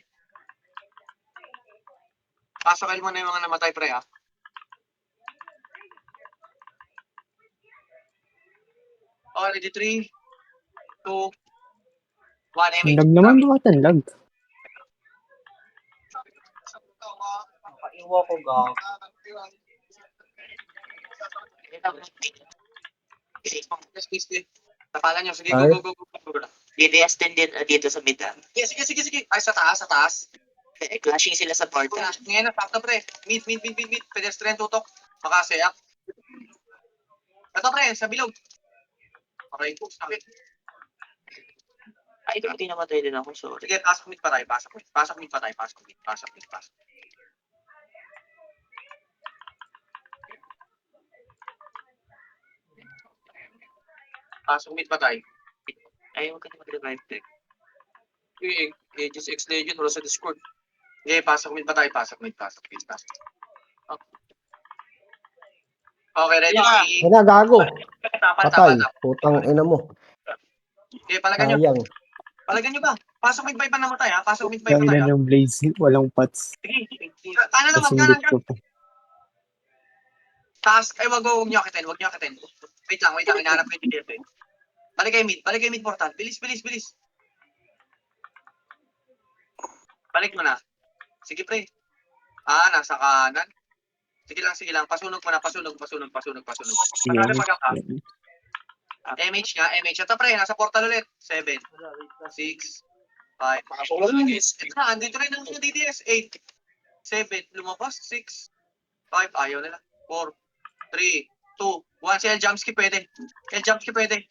Pascal muna yung mga namatay, pre, ha. Okay, ready, 3, 2, 1, Ang lag naman, bakit ang lag? Iwa ko gag. Tapalan nyo. Sige, Ay. go. DDS din dito sa mid ah. Sige. Ay, sa taas. Clashing sila sa portal. Ngayon na, sakto, pre. Mid. Pedestrian tutok. Makase, up. Ito, pre, sa bilog. Okay, sakit. Ay, hindi namatay din ako. Sorry. Sige, pasok mid pa tayo. Pasok mid. Pasok mid pa tayo. Ay, huwag ka na mag-revive tech. Aegis X Legion, wala sa Discord. Okay, pasok mid pa tayo. Pasok mid. Okay, ready? Ay na, gago. Patay. Tapan. Putang ina mo. Okay, palagan nyo. Sayang. Palagyan nyo ba? Pasok mid pa namatay, ha? Pasok mid pa Kaya tayo. na yung blaze, walang pots. Sige. Ano naman, Kasingit ko pa. taas. Ay, wag nyo akitin. Wait lang. Inaanap ko yung DDF, eh. Balik kayo mid portal. Bilis. Balik mo na. Sige, pre. Nasa kanan. Sige lang. Pasunog mo na. Pasunog. Pagkaka. MH nga, MH. Ito pre, nasa portal ulit. 7, 6, 5. Ito na, andito rin ang mga DDS. 8, 7, lumabas. 6, 5, ayaw nila. 4, 3, 2, 1. Si El Jamski pwede. El Jamski pwede.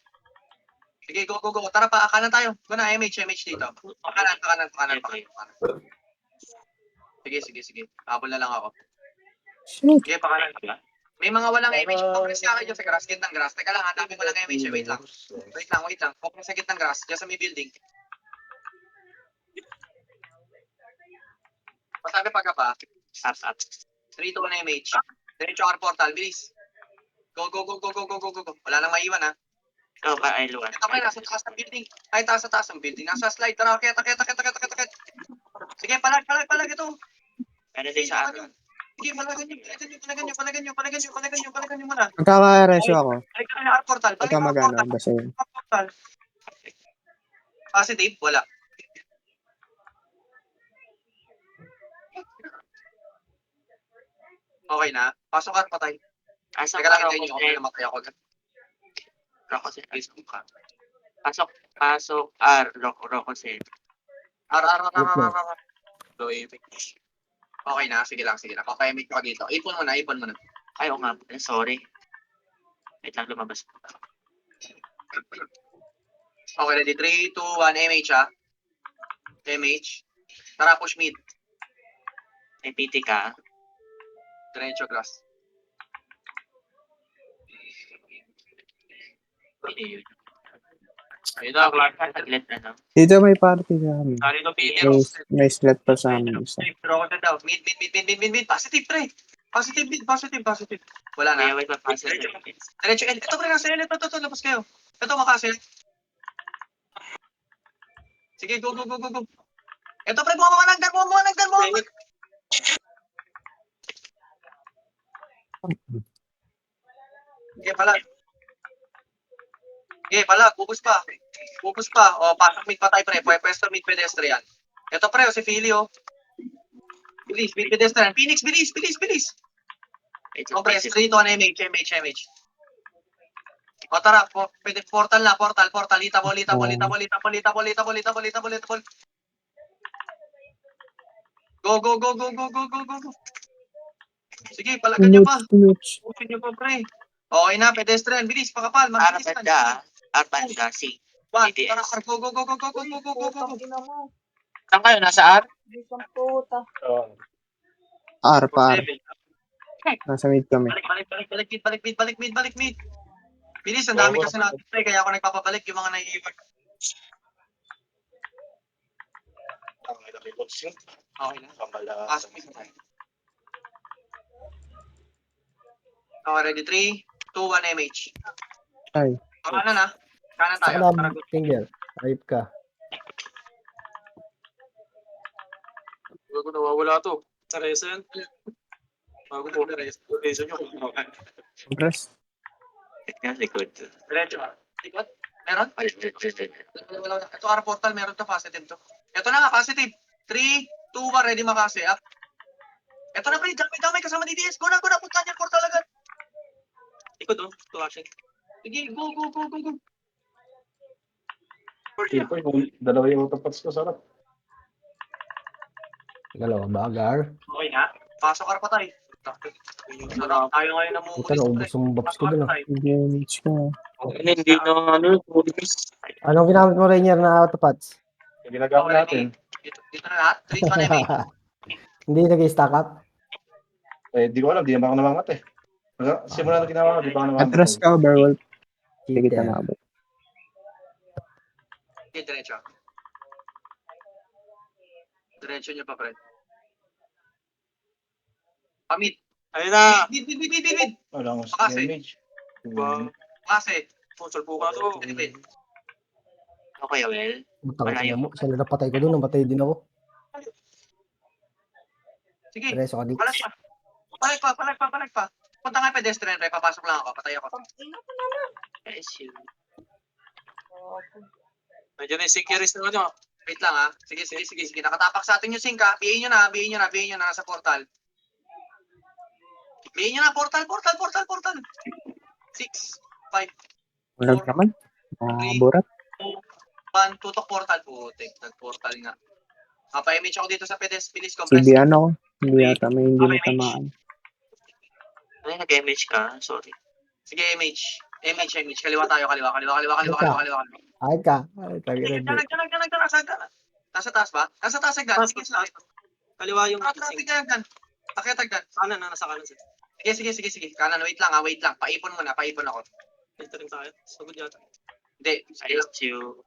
Sige, go, go, go. Tara pa, kanan tayo. Go na, MH dito. Kanan. Sige. Habol na lang ako. Shit. Sige, pakanan. May mga walang MH. Focus ka kayo sa grass, gitnang grass. Teka lang, hanapin walang MH. Wait lang. Focus sa gitnang grass. Diyan sa may building. Pasabi pagka pa. Up. 3 to 1 MH. Diretso R portal. Bilis. Go. Wala nang maiwan ha. Ikaw ba ay luwan? Ito kayo, nasa taas ng building. Ay, taas ng building. Nasa slide. Tara, keta. Sige, palag ito. Ano din sa akin? Sige, palagan nyo muna. Magkaka-resyo ako. Balik ka na R portal. Pagka magano, basta yun. Portal. Positive, wala. Okay na. Pasok ka, patay. Asa Teka lang, ka, hintayin nyo ako na namatay ako. Rokosen. Pasok. Rokosen. R. Low apex. Okay na, sige lang. Papayamit ko dito. Ipon mo na. Ay, oo nga. Sorry. Wait lang, lumabas. Okay, ready? 3, 2, 1, MH ha. MH. Tara, push mid. May PT ka. Diretso grass. Hindi yun. Ayun na, Taglit na no? Dito may party sa amin. Narito, May slot pa sa amin. Isa. Draw ko na daw. Mid. Positive, pre. Positive. Wala na. Kaya wait, mapasa. Diretso L. Ito, pre, nasa L. Ito, labas kayo. Ito, makasil. Sige, go. Ito, pre, buha mo nagdan mo. Sige, palag. Bubus pa. O, pasok mid patay, pre. Pwesto mid pedestrian. Ito, pre, si Filio. Bilis, mid pedestrian. Phoenix, bilis. O, pre, straight on MH. O, tara, portal na. Itabol. Go. Sige, palagan nyo pa. Tunuts. Pusin nyo pa, pre. Okay na, pedestrian. Bilis, pakapal. Mabilis ka. Arbanda, si. 1, DDS. tara, go. Saan kayo? Nasa R? R. Nasa mid kami. Balik mid. Bilis, ang dami kasi natin, pre. Kaya ako nagpapabalik yung mga naiiwan. Okay na. Pasok mid tayo. Okay, ready? 3, 2, 1, MH. Ay. Kanan na. Kanan Sa tayo. kalam, Tara, go. finger. Ayip ka. Bago nawawala to. Resen. Bago po. Resen nyo. Press. Likod. Diretso ka. Likod? Meron? Wala. Ito, R portal. Meron to. Positive to. Ito na nga. Positive. 3, 2, 1. Ready makasi. Up. Ito na, pre. Damay kasama DDS. Go na. Punta niyan portal agad. Likod oh. To action. Sige, go. Dalawa yung tapas ko, sarap. Dalawa ba, Gar? Okay na. Pasok ka pa tayo. Sarap. Tayo ngayon na Puta, naubos yung box ko dun, ah. Damage ko. Hindi na Anong ginamit mo, Rainier, na autopods? Yung ginagamit natin. Dito na lahat. 3, 2, 1, MH. Hindi nag-stack up? Di ko alam, di naman ako namangat eh. Simula na ginawa ko, di ba ako namangat? Atras ka, Overwolf. Hindi kita Cheater. maabot. Okay, diretso nyo pa, pre. Pamit. Ayun na. Mid. Wala akong Makasi. damage. Kasi. Sponsor po ka to. Okay, well. Butang ina mo. Siya na napatay ko dun. Namatay din ako. Sige. Reso ka dito. Palag pa. Punta nga pedestrian, pre. Papasok lang ako. Patay ako. Yes, yun. Nandiyan na yung sinkeris na nyo. Wait lang, ha. Sige. Nakatapak sa atin yung sink, ha. BA nyo na. Nasa portal. BA nyo na. Portal. 6, 5, Walang naman. Burat. 1, tutok portal. Putik, nag-portal nga. Papa-image ako dito sa pedes. Bilis, compress. CB ano ko. Hindi yata may hindi natamaan. Ay, nag-MH ka? Sorry. Sige, image. Image. Kaliwa tayo, kaliwa. Ay ka. Diyan, nasaan ka na? Nasa taas ba? Nasa taas, agad. Sige, sa akin. Kaliwa yung Traffic ka agad. Akit agad. kanan na, nasa kanan sir. Sige. Kanan, wait lang. Paipon muna, paipon ako. Ito rin tayo. Sagod yata. Hindi, sige lang. ISU.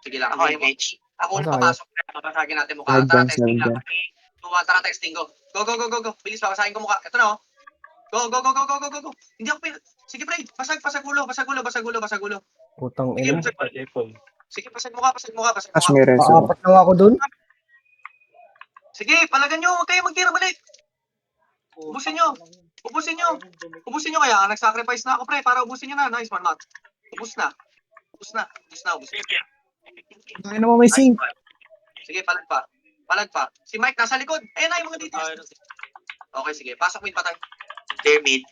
Sige lang. Ako, MH. Ako na Masaya. papasok. Babasagin natin mukha. Tara, Nandyan, testing lang. nandyan. Tara, testing go. Go. Bilis, babasagin ko mukha. Ito na, oh. Go. Hindi ako Sige, pre. Basag ulo. Putang Sige, ina. Sige, basag mukha. As may reso. Paapat lang ako dun. Sige, palagan nyo. Huwag kayo magtira balik. Ubusin nyo kaya. Nag-sacrifice na ako, pre. Para ubusin nyo na. Nice one, Matt. Ubus na. Ay naman may sink. Sige, palag pa. Si Mike nasa likod. Ayun na yung mga dito. Tayo na sir. Okay, sige. Pasok mid patay. Clear mid.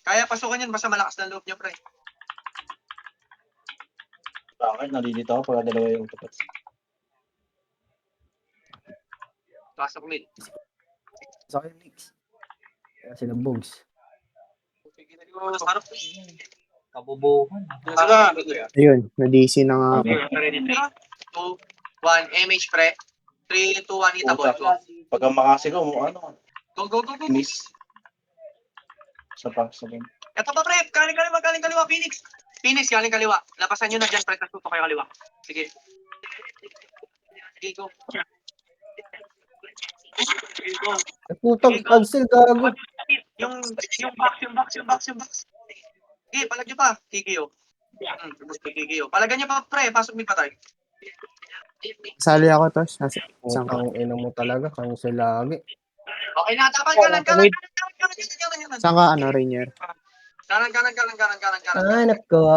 Kaya pasukan yan. Basta malakas na loob nyo, pre. Bakit? Nalilito ako pag dalawa yung tapat. Pasok mid. Sa akin, mix. Kaya sila bugs. Harap. Kabubuhan. Sila. Ayun, na-DC na nga ako. 2, 1, MH, pre. 3, 2, 1, hita ball. Go. Pag ang makasi ko, ano, Go. miss. Sa game. Ito pa, pre. Galing kaliwa. Phoenix, galing kaliwa. Lapasan nyo na dyan, pre. Nagtuto kayo kaliwa. Sige, go. Putang cancel, gago. Yung box. Sige, palag nyo pa. Kikio. Palagan nyo pa, pre. Pasok mid patay. Sali ako, Tos. Saan ka? Putang ina mo talaga. Cancel lagi. Okay na, kanan. Saan ka, Rainier? Kanan. Ay, nako.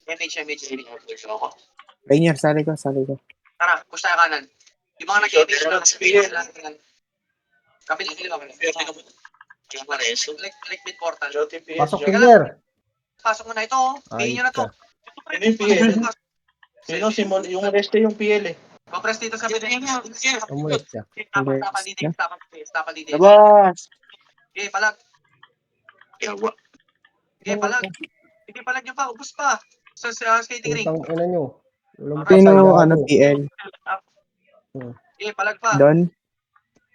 MH. Rainier, sali ko. Tara, push tayo kanan. Yung mga nag-MH lang. Kapilang kaliwa. Yung pareso. Balik mid portal. Pasok finger. Pasok mo na ito. Pihin nyo na to. Ano yung PL? Sino yung reste yung PL eh. Compress dito sa pinay. Umulit siya. Tapal dito. Labas! Okay, palag. Yawa. Okay, palag nyo pa. Ubus pa. Sa skating ring. Putang ina nyo. Sino, PL? Okay, palag pa. Don?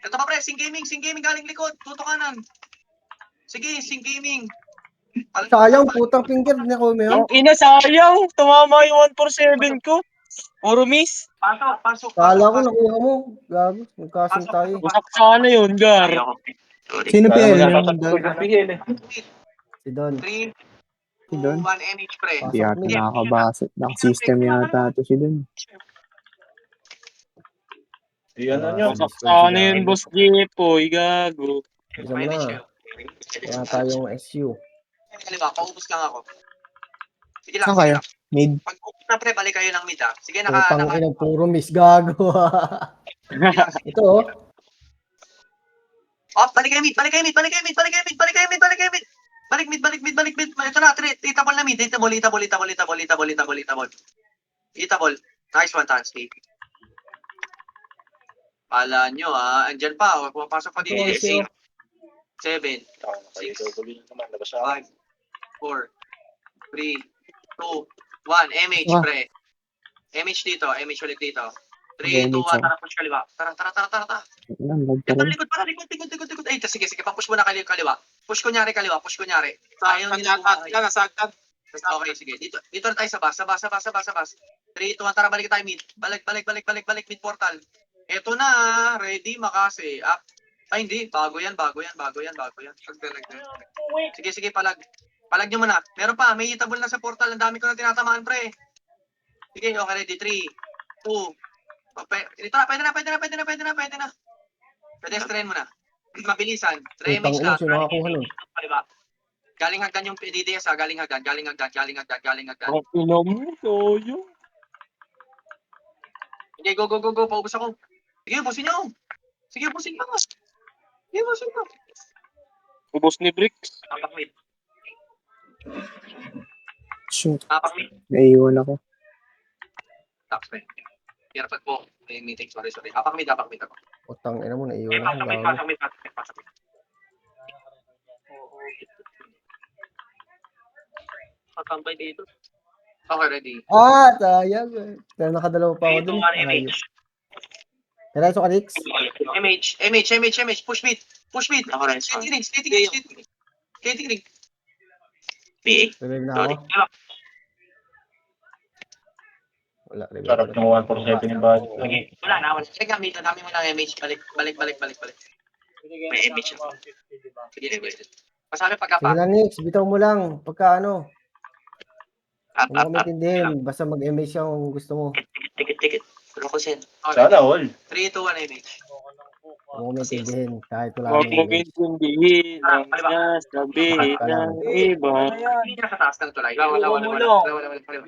Ito pa, pre. Sing gaming galing likod. Tuto kanan. Sige, Sing Gaming. Sayang, putang finger. Nako mo yun. Ang ina, sayang. Tumama yung 147 ko. Puro miss. Pasok. Kala ko nakuha mo. Gago. Magkasing tayo. Busak sana yun, Gar. Sorry. Sino PL? PL eh. Si Don. 3, 2, Si Don? 1 MH, pre. Hindi yata nakakabasa. System yata ito si Don. Yan nyo. Busak sana yun, Boss Jepoy. Gago. Isa mo na. Wala tayong SU. Kaliwa, paubos lang ako. Sige lang. Saan kayo? Mid? Pag ubos na, pre, balik kayo ng mid, ha. Sige, Putang ina, puro miss. Gago. Ito, oh. Oh, balik kayo mid. Balik mid. Balik mid. Ito na, itabol na mid. Itabol. Nice one, Tansky. Pala nyo, ha. Andyan pa. Huwag pumapasok pa dito. 6, 7, 5, 4, 3, 2, 1. MH, pre. MH dito. MH ulit dito. 3, 2, 1. Tara, push kaliwa. Tara. Ito, likod. Ay, sige. Papush mo na kaliwa. Push kunyari kaliwa. Ayaw nila buhay. Nasagtan. Okay, sige. Dito na tayo sa bus. 3, 2, 1. Tara, balik tayo mid. Balik mid portal. Eto na, ready, makasi. Ay, hindi. Bago yan. Sige, palag. Palag nyo muna. Meron pa, may hitable na sa portal. Ang dami ko na tinatamaan, pre. Sige, okay, ready. 3, 2, ito na, pwede na. Pedestrian mo na. Mabilisan. Putang ina, sino nakakuha nun? Galing hagdan yung PDDS, ha. Galing hagdan. Ang ina mo, soyo. Sige, go. Paubos ako. Sige, busin nyo. Ubos ni Bricks. Wait. Shoot, Apak mid. naiiwan ako. Tax pa. Hirapag po. May meeting. Sorry. Apak mid ako. Utang ina mo, Eh, naiiwan ako. pasok mid. Gago. Pasok mid. Patambay dito. Okay, ready. Sayang. Pero nakadalawa pa ako 3, dun. 2, 1, Ayun. MH. Diretso ka, Nix. MH. Push mid. Ako rin, sorry. Skating ring. PA. Revive na Sorry. ako. Wala, revive Sarap na. ng 147 ni Bad. Okay. Wala na. Wala. Check gamit. Dami mo lang MH. Balik. May MH ako. Sige. Pasabi pagka Sige pa. lang, Nix. Bitaw mo lang. Pagka ano. Up, Huwag mo up, kami up. tindihin. Basta mag-MH siya kung gusto mo. Tikit. Wala ko sen. Sana all. 3, 2, 1 MH. Huwag mo kami tindihin. Kahit wala Huwag kami mo MH. intindihin ang sasabihin Ka lang. ng iba. Hindi na sa taas ng tulay. Wala. Hindi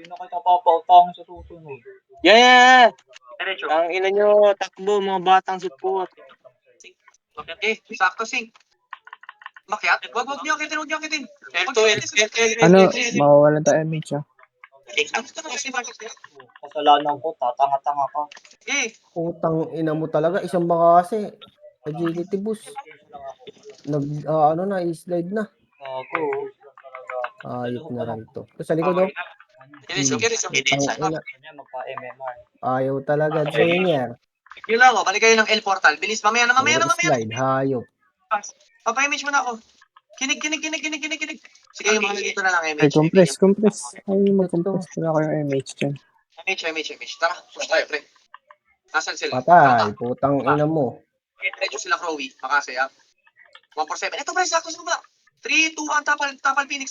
na kita papautang sa susunod. Yeah! Diretso. Ang ina nyo, takbo mga batang support. Okay, sakto sing. Makyat. Wag niyo akitin. Ano, mawawalan tayo MH ah. Kasalanan ko, tatanga-tanga ka. Utang ina mo talaga. Isang baka kasi. Agility boost. Ano na, i-slide na. Gago. Ayop na rin to. Ito sa likod, oh. Utang ina. Kanya magpa-MMR. Ayaw talaga, trainer. Yun lang, balik kayo ng L portal. Bilis, mamaya na. Slide, hayop. Papa-image mo na ako. Kinig. Sige, yung mga dito na lang, Ay, MH. compress. Ay, mag-compress. Wala ko yung MH dyan. MH. Tara, push tayo, pre. Nasaan sila? Patay, putang ina mo. Medyo sila Crowy, makasay, 147. Ito, pre, sakto sa baba. 3, 2, 1, tapal Phoenix.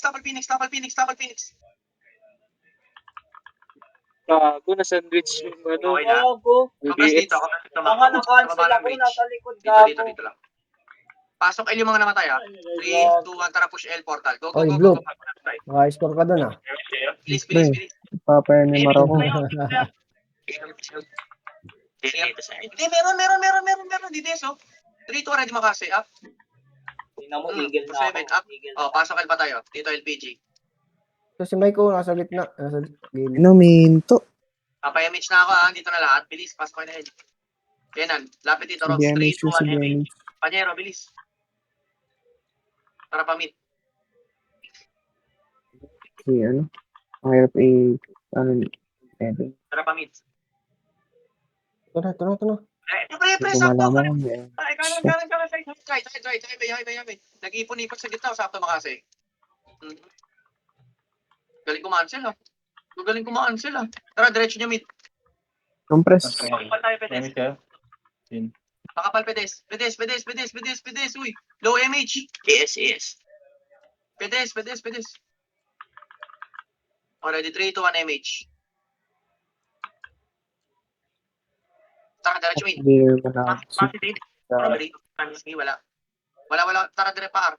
Gago na sandwich yung ano. Okay na. Gago. Kapag BBS. dito, Mga na-cancel ako, nasa likod. Dito Gago. lang. Pasok L yung mga namatay, 3, 2, 1, tara, push L portal. Go. Oy, Blue. Maka-score ka dun, ah. Bilis. Papa-NMR ako. Dito sa akin. Hindi, meron. Dito, so. 3, 2, ready makasay, Tingnan mo, eagle na 7, ako. up. Oh, pasok L pa tayo. Dito, LPG. Ito si Maiko, nasa gitna. Nasa gilid. Minuminto. Papa-image na ako, dito na lahat. Bilis, pasok kayo na L. Kenan, lapit dito, Rox. 3, 2, 1, MH. Panyero, bilis. Para pamit. Si ano? Ang hirap ano, Para pamit. Ito na. Pre, Hindi ko sakto. malaman kung may Kanan. Try. Nag-ipon-ipon sa gitna, sakto makasay. Galing kumansel, Tara, diretso nyo, mid. compress. Makapal tayo, pedes. Gamit kayo. Makapal, pedes. Uy, low MH. AS. Pedes. Already, 3, 2, 1 MH. Tara, diretso, mid. Hindi ko na. Positive. Wala. Tara, dire, paar.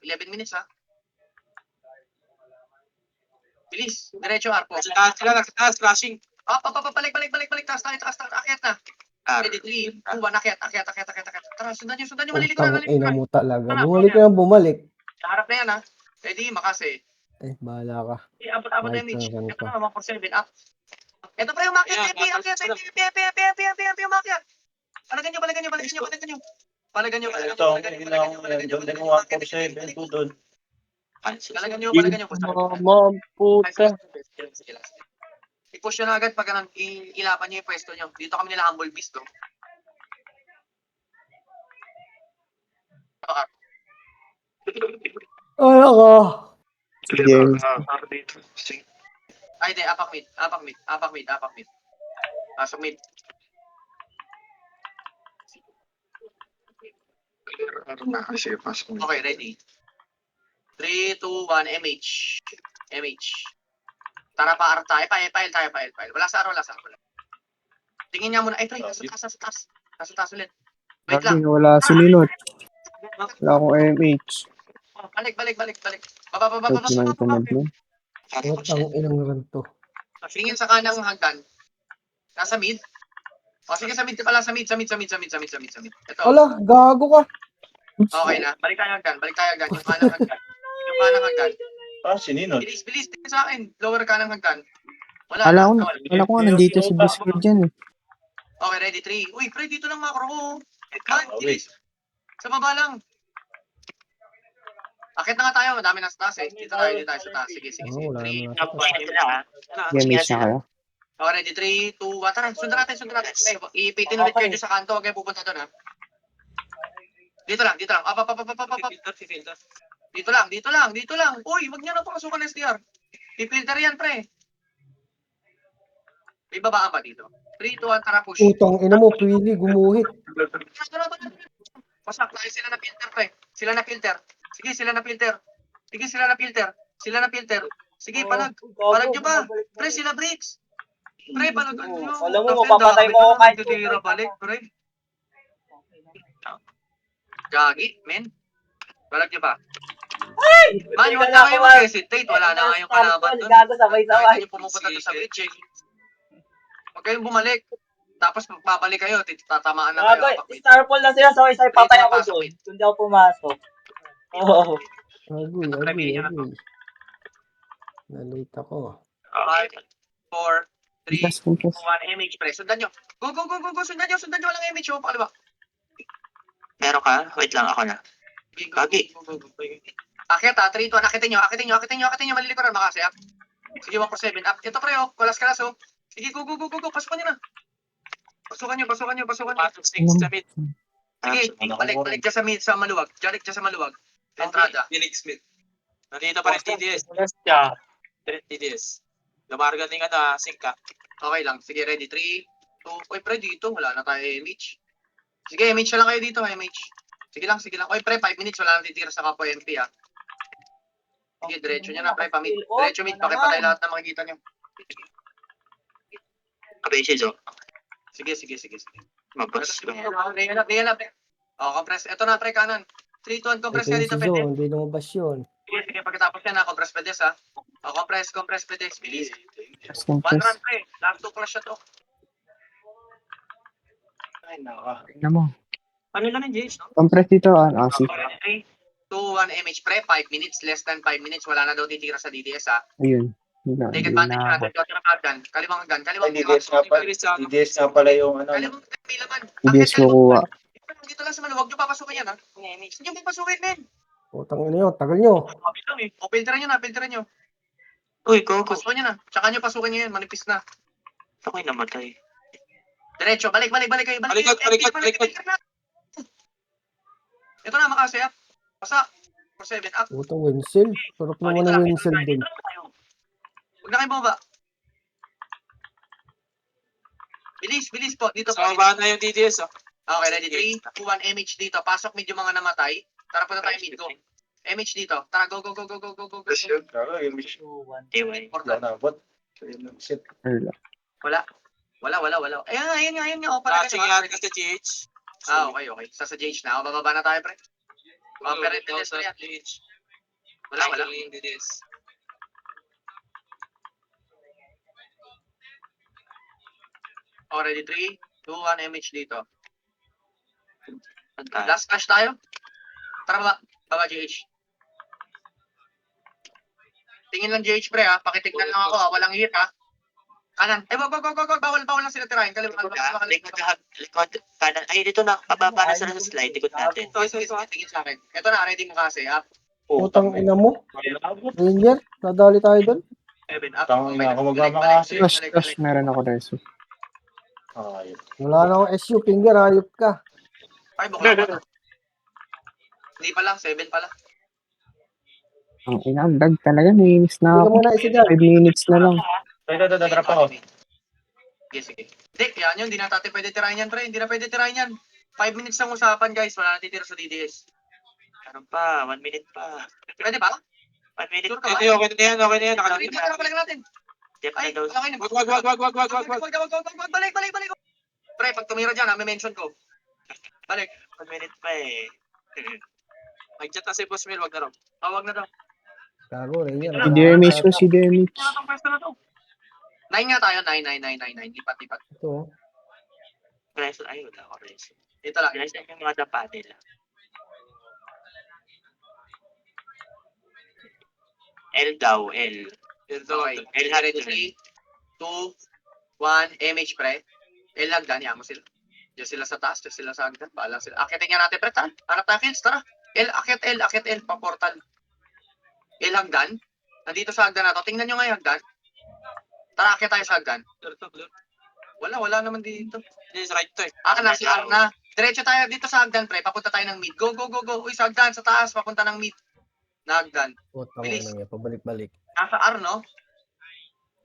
11 minutes, Bilis. Diretso, Arpo. Sila, crashing. Balik. Taas. Akyat na. Ready, 3, 2, 1, akyat. Tara, sundan nyo, maliligo na. Utang ina mo talaga. Bumalik. Sa harap na yan, Ready, makase. Bahala ka. Abot na Right, image. ganun Ito pa. na, 147, up. Ito pa yung umakyat, umakyat. Balagan nyo. Balagan nyo. Ito, hindi na ako doon. Hindi ko 147. Doon. Balagan nyo. Mama, puta. I-push nyo na agad pag ilapan nyo yung pwesto nyo. Dito kami nila Humble Beast, Ano ka? James. Ay, di, apak mid. Pasok mid. Okay, ready. 3, 2, 1, MH. Tara, paar tayo. File. Wala sa araw. Tingin niya muna. Ay, pre, nasa taas ulit. Wait lang. Wala suminot. Wala akong MH. Balik. Baba. Search na yung command mo. Utang inang ganito. Tingin sa kanang hagdan. Nasa mid. O, sige, sa mid pala. Sa mid. Ito. Ala, gago ka. Okay na. Balik tayo hagdan. Yung kanang hagdan. Ah, sininod. Bilis, bilis. Tingin sa akin. Lower ka ng hagdan. Wala Kala na. ko nga nandito si Boss Fred dyan. Okay, ready, 3. Uy, pre, dito lang macro ko. Ah, wait. Sa baba lang. Akit na nga tayo. Madami na sa taas eh. Dito tayo sa taas. Sige, sige, sige. Oo, wala 3. naman nasa Nabuhay na sila ha. Gamage na kayo. Okay, ready, 3, 2, 1. Tara, sundan natin. Okay, ipitin ulit kayo dyan sa kanto. Huwag kayo pupunta doon ha. Dito lang. Up. Filter. Dito lang. Uy, wag niya na pasukan ng SDR. I-filter yan, pre. May babaan pa dito. 3, 2, 1, tara push. Utang ina mo, pili, gumuhit. Pasak tayo sila na filter, pre. Sila na filter. Sige, sila na filter. Sige, palag. Palag nyo ba? Pre, sila breaks. Pre, palag nyo. Alam mo, mapapatay mo ako kahit Titira balik, pre. Gagi, men. Palag nyo ba? Man, huwag na kayo mag-hesitate. Wala na kayong kalaban doon. Gago sabay-sabay. Kahit kayo pumupunta doon sa bridge, eh. Huwag kayong bumalik. Tapos babalik kayo, tatamaan na kayo. Gago, Starfall na sila, sabay-sabay patay ako doon. Kung di ako pumasok. Oo. Agoy. Nalate ako. 5, 4, 3, Kumpas, kumpas. 1, MH pre. Sundan nyo. Go. Sundan nyo. Walang MH, oh. Pakaliwa. Meron ka? Wait lang ako na. Gagi. Go. Akit ha, 3, 2, akitin nyo. Malilikuran, makasaya. Sige, 1 for 7. Up. Ito pre, oh. Kalas, oh. Sige, go. Pasukan nyo na. Pasukan nyo. Pasok 6 sa mid. Sige, balik dyan sa mid, sa maluwag. Balik dyan sa maluwag. Entrada. Phoenix Smith. Nandito pa rin TDS. TDS. Lumarga din ka na, sync ka. Okay lang. Sige, ready. 3, 2. Uy, pre, dito. Wala na tayo MH. Sige, MH na lang kayo dito, MH. Sige lang. Uy, pre, 5 minutes. Wala nang titira sa kapwa MP, ha. Sige, diretso nyo na, pre. Diretso mid. Pakipatay lahat na makikita nyo. Kabese, Jo. Sige. Mabas. Real up. Oh, compress. Ito na, pre, kanan. 3, 2, 1, compress Ito ka yung dito, si pwede. Zo, hindi lumabas yun. Sige, pagkatapos yan, compress pedes, ha. Oh, compress pedes. Bilis. One Kumpas. run, pre. Last 2 clash na to. Ay, naka. Tignan mo. Ano lang yung Jace, no? Compress dito, si. 3, 2, 1, MH, pre. 5 minutes. Less than 5 minutes. Wala na daw titira sa DDS, ha. Ayun. Take Hindi advantage na. natin. Kalimang hagdan. Ay, DDS nga pala yung ano. Kalimang pilaman. DDS kukuha. Dito lang sa maluwag nyo papasukin yan, ha? Hindi nyo papasukin, men. Utang ina yun, tagal nyo. O, filteran nyo. Uy, go. Pasukin nyo na. Tsaka nyo pasukin nyo yan. Manipis na. Ako'y namatay. Diretso. Balik kayo. Balikat. Ito na, makasaya. Pasa. 4-7 up. Utang Winsel. Sarap naman ng Winsel din. Huwag na kayo bumaba. Bilis po. Dito po. Sa baba na yung TDS, oh. Okay, ready? 3, 2, 1, MH dito. Pasok medyo mga namatay. Tara punta tayo mid. Go. MH dito. Tara, go. Kala, yung mission. 2, 1. Wala na, bot. Shit. Wala. Ayan nga. O, pala Flashing yan sa GH. Okay. Sa GH na. O, bababa na tayo, pre. Pero ito sa yan. GH. Wala. Yung TDS. Ready? 3, 2, 1, MH dito. Punta. Last crash tayo. Tara, baba GH. Tingin lang GH, pre, ha. Pakitignan lang ako, ha. Walang hit, ha. Kanan. Wag. Bawal lang sila tirahin. Likod, kanan. Ay, dito na. Pababa na sila sa slide. Likod natin. Sige, tingin sa akin. Ito na, ready mo kasi, ha. Utang ina mo. Ranger, nadali tayo doon. 7 up. Tama na ako magmamakasi. Crush, meron ako reso. Ay, Wala na akong SU, finger, hayop ka. Ay, bukla pa. Hindi pala, 7 pala. Ang ina, ang dag talaga. Minutes na Hindi ka ako. muna isa dyan. 5 minutes na lang. drop ako. Sige. Dick, yan yun. Hindi na natin pwede tirahin yan, pre. Hindi na pwede tirahin yan. 5 minutes lang usapan, guys. Wala na titira sa DDS. Meron pa. 1 minute pa. Pwede ba? 1 minute Sure ka pa. ba? Okay na yan. Hindi na pala natin. Diyan Ay, na daw. okay na. Wag. Balik. Pre, pag tumira dyan, may mention ko. Balik. 1 minute pa eh. Nag-chat na si Boss Mil, wag na raw. Tawag na daw. Gago, Ranger. Si DMH mo, si DMH. Kaya itong pwesto na to. 9 nga tayo. 9. Lipat. Ito. Reso. Ay, wala ako reso. Dito lang. Reso yung mga dapa nila. L daw, L. Okay. L Ready? hagdan. 3, 2, 1, MH pre. L hagdan, yan mo sila. Diyan sila sa taas, diyan sila sa hagdan. Bahala sila. Akitin nga natin pre, tara. Hanap tayo kills, tara. Akit L, pa portal. L hagdan. Nandito sa hagdan na to. Tingnan nyo nga yung hagdan. Tara, akit tayo sa hagdan. Wala naman dito. Hindi, sa right to eh. Na, si R na. Diretso tayo dito sa hagdan pre. Papunta tayo ng mid. Go. Uy, sa hagdan, sa taas. Papunta ng mid. Na hagdan. Putang Bilis. ina niya, pabalik-balik. Nasa R, no?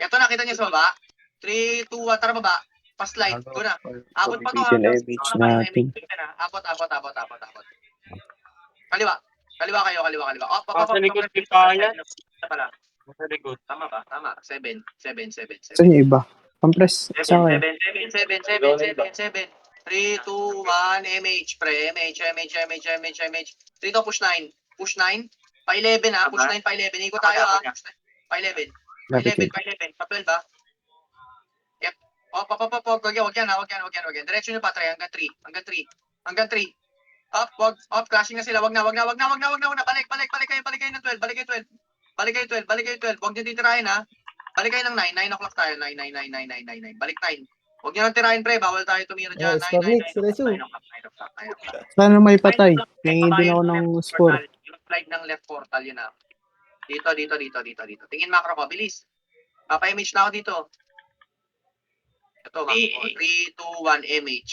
Ito, nakita niyo sa baba. 3, 2, 1, tara baba. Pa-slide. Go na. Abot pa to. Bigyan image natin. Abot. Kaliwa kayo. Op. Sa likod, di kaya. Sa likod. Tama ba? Tama. 7. Saan yung iba? Compress. Saan kayo? 7. 3, 2, 1, MH, pre. MH. 3 to, push 9. Push 9. Pa 11 ha. Push 9 pa 11. Ikot tayo ha. Pa 11. Pa 11. Pa 12 ha. Yep. Op. Wag yan. Diretso nyo pa, 3. Hanggang 3. Up. Clashing na sila. Wag na. Balik kayo ng 12. Balik kayo 12. Wag nyo titirahin ha. Balik kayo ng 9. 9 o'clock tayo. 9. Balik 9. Huwag nyo nang tirahin pre. Bawal tayo tumira dyan. Yes, Pavlik, sila siya. 9 o'clock. Sana may patay. Tingin din ako ng score. Yung slide ng left portal yun na. Dito. Tingin macro ko. Bilis. Papa-image na ako dito. Ito, macro. 3, 2, 1, MH.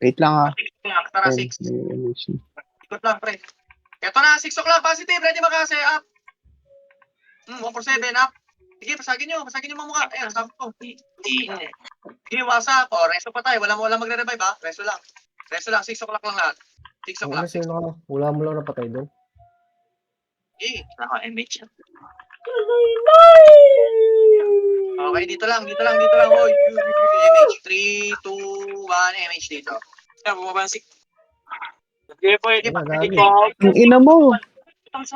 Wait lang ah. Tara, May 6. image na. Ikot lang, pre. Ito na, 6 o'clock. Positive. Ready makase. Up. 1 for 7. Up. Sige, pasagin nyo mga mukha. Ayan, sabi ko. Sige, wasak. Resto pa tayo. Wala magre-revive ha. Resto lang. 6 o'clock lang lahat. 6 Wala o'clock. wala mo lang napatay doon. Okay. Naka image. Okay, dito lang. Oy, MH. 3, 2, 1, MH dito. Bumaba si... Sige po, Sige, Wala, sige. gabi. Ang ina mo!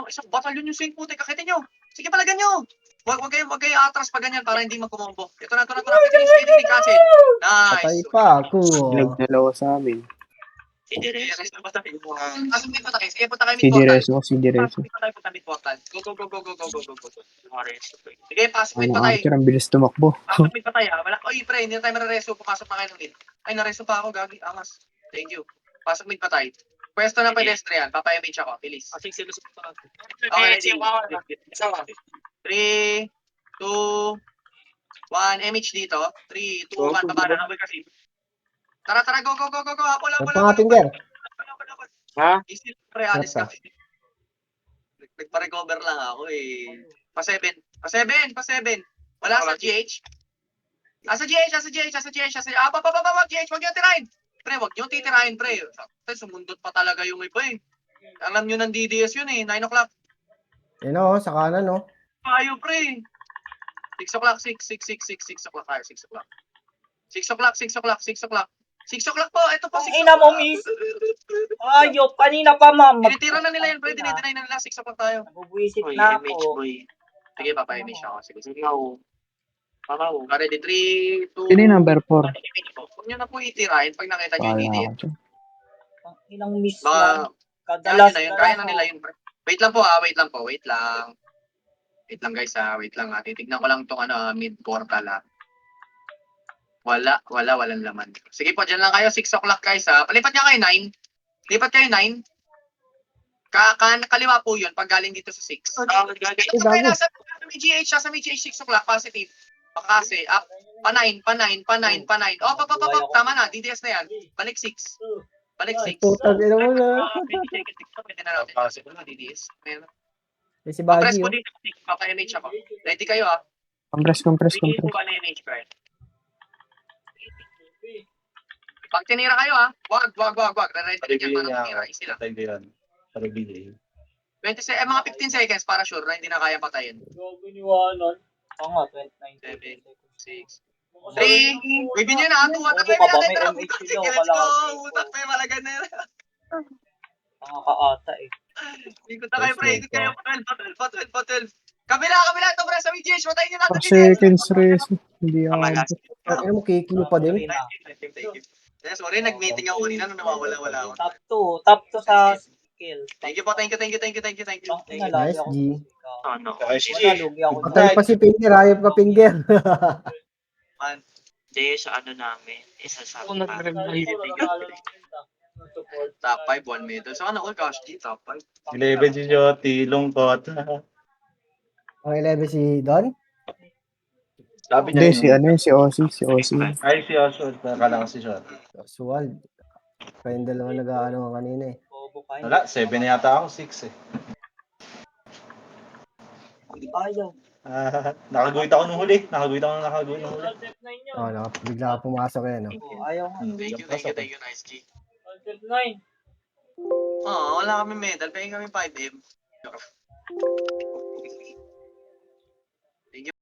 Isang batalyon yung swing puti. Kakitin nyo. Sige, palagan nyo. Wag kayo atras pa ganyan para hindi magkumombo. Ito na. Kitin, cancel. Patay Nice. pa ako. Nagdalawa sa amin. Si Dires. Asan may punta kayo? Sige, punta kayo Si mid-portal. Direso. Punta mid-portal. Go. Sige, pasok mid Ano pa tayo. Archer, ang bilis tumakbo. Pasok mid pa tayo ha. Oy, pre, hindi na tayo marareso. Pumasok na kayo ng mid. Ay, nareso pa ako. Gagi, angas. Thank you. Pasok mid pa tayo. Pwesto ng pedestrian. Papayamage ako. Bilis. Kasi sila sa puto natin. Okay, ready. 3, 2, 1, MH dito. 3, 2, 1, baba na. Tara, go. Hapon. Ang pangating der. Ha? Easy, pre, alis ka. Basta. Nagpa-recover lang ako eh. Pa 7. Wala sa GH. Sa GH. GH, wag nyo tirahin. Pre, wag nyo titirahin, pre. Sumundot pa talaga yung iba eh. Alam nyo ng DDS yun eh. 9 o'clock. Yun o, sa kanan o. Tayo, pre. 6 o'clock. 6 o'clock tayo. 6 o'clock. 6 o'clock po. Ito po, 6 Ang ina mo, miss. Ayop, kanina pa, ma'am. Tinitira na nila yun, pre. Dinideny na nila. 6 o'clock tayo. Nabubuisit Boy, na image ako. boy. Sige, papa-image ako. Sige. Ikaw. Mamaw. Ready, 3, 2, Sino yung number 4? Huwag nyo na po itirahin pag nakita nyo yung Wala DDS. ako dyan. Ang inang miss Baka, lang. kaya na nila yun, pre. Wait lang po. Wait lang guys Wait lang ha. Titignan ko lang tong mid portal ha. Walang laman. Sige po, dyan lang kayo. 6 o'clock guys ha. Palipat niya kayo 9. Lipat kayo 9. Kaliwa po yun pag galing dito sa 6. Ito kayo nasa may GH, 6 o'clock, positive. Pakase, up. Pa 9. Oh, tama na. DDS na yan. Balik 6. Putang ina mo na. Pwede na natin. DDS. Ayan. Eh, si Press Baji ko o. dito. Papa-MH ako. Ready kayo ha. Compress. Ready po ba na MH, bro? Pag tinira kayo ha. Wag. Ready ka para tinira. Easy lang. Patay din yan. Parabili. mga 15 seconds para sure na hindi na kaya patayin. Gago niwanan. Oo nga, 29. 6. 3. Wait nyo na. 2. Utak Bago kayo ka ba? May malagan. MH Utak yun, let's wala go. ka. Utak kayo malagan na yun. Nakakaata eh. Ikot na kayo, pre. Ikot kayo. Pa 12. Kabila. Ito, pre. Sa GH. Matayin nyo na. 4 seconds reso. Hindi ako. Kamalas. Ang ina mo, kikilo pa din. Thank you. Sorry, nag-meeting ako kanina nung nawawala ako. Top 2 sa kill. Thank you po, thank you. Nice, G. Ano? Wala, lugi ako. Patay pa si Finger, ayop ka, Finger. Hindi, sa ano namin. Isa sa Ako nag-revive. Top 5, 1 medal. So ano, gosh, G, top 5. 11 si Joti, lungkot. Ang 11 si Don? Sabi Hindi, niya si ano yun, si Ozzy, si Ozzy. Ay, si Oswald. Akala ko si Shot. Suwal. Kayong dalawa nag-ano kanina eh. Wala, 7 na yata ako, 6 eh. Ayaw. Nakaguhit ako nung huli. Nakaguhit nung huli. Oh, bigla ka pumasok eh, no? Ayaw nga. Thank you, nice G. Oo, wala kami medal. Pahing kami 5M.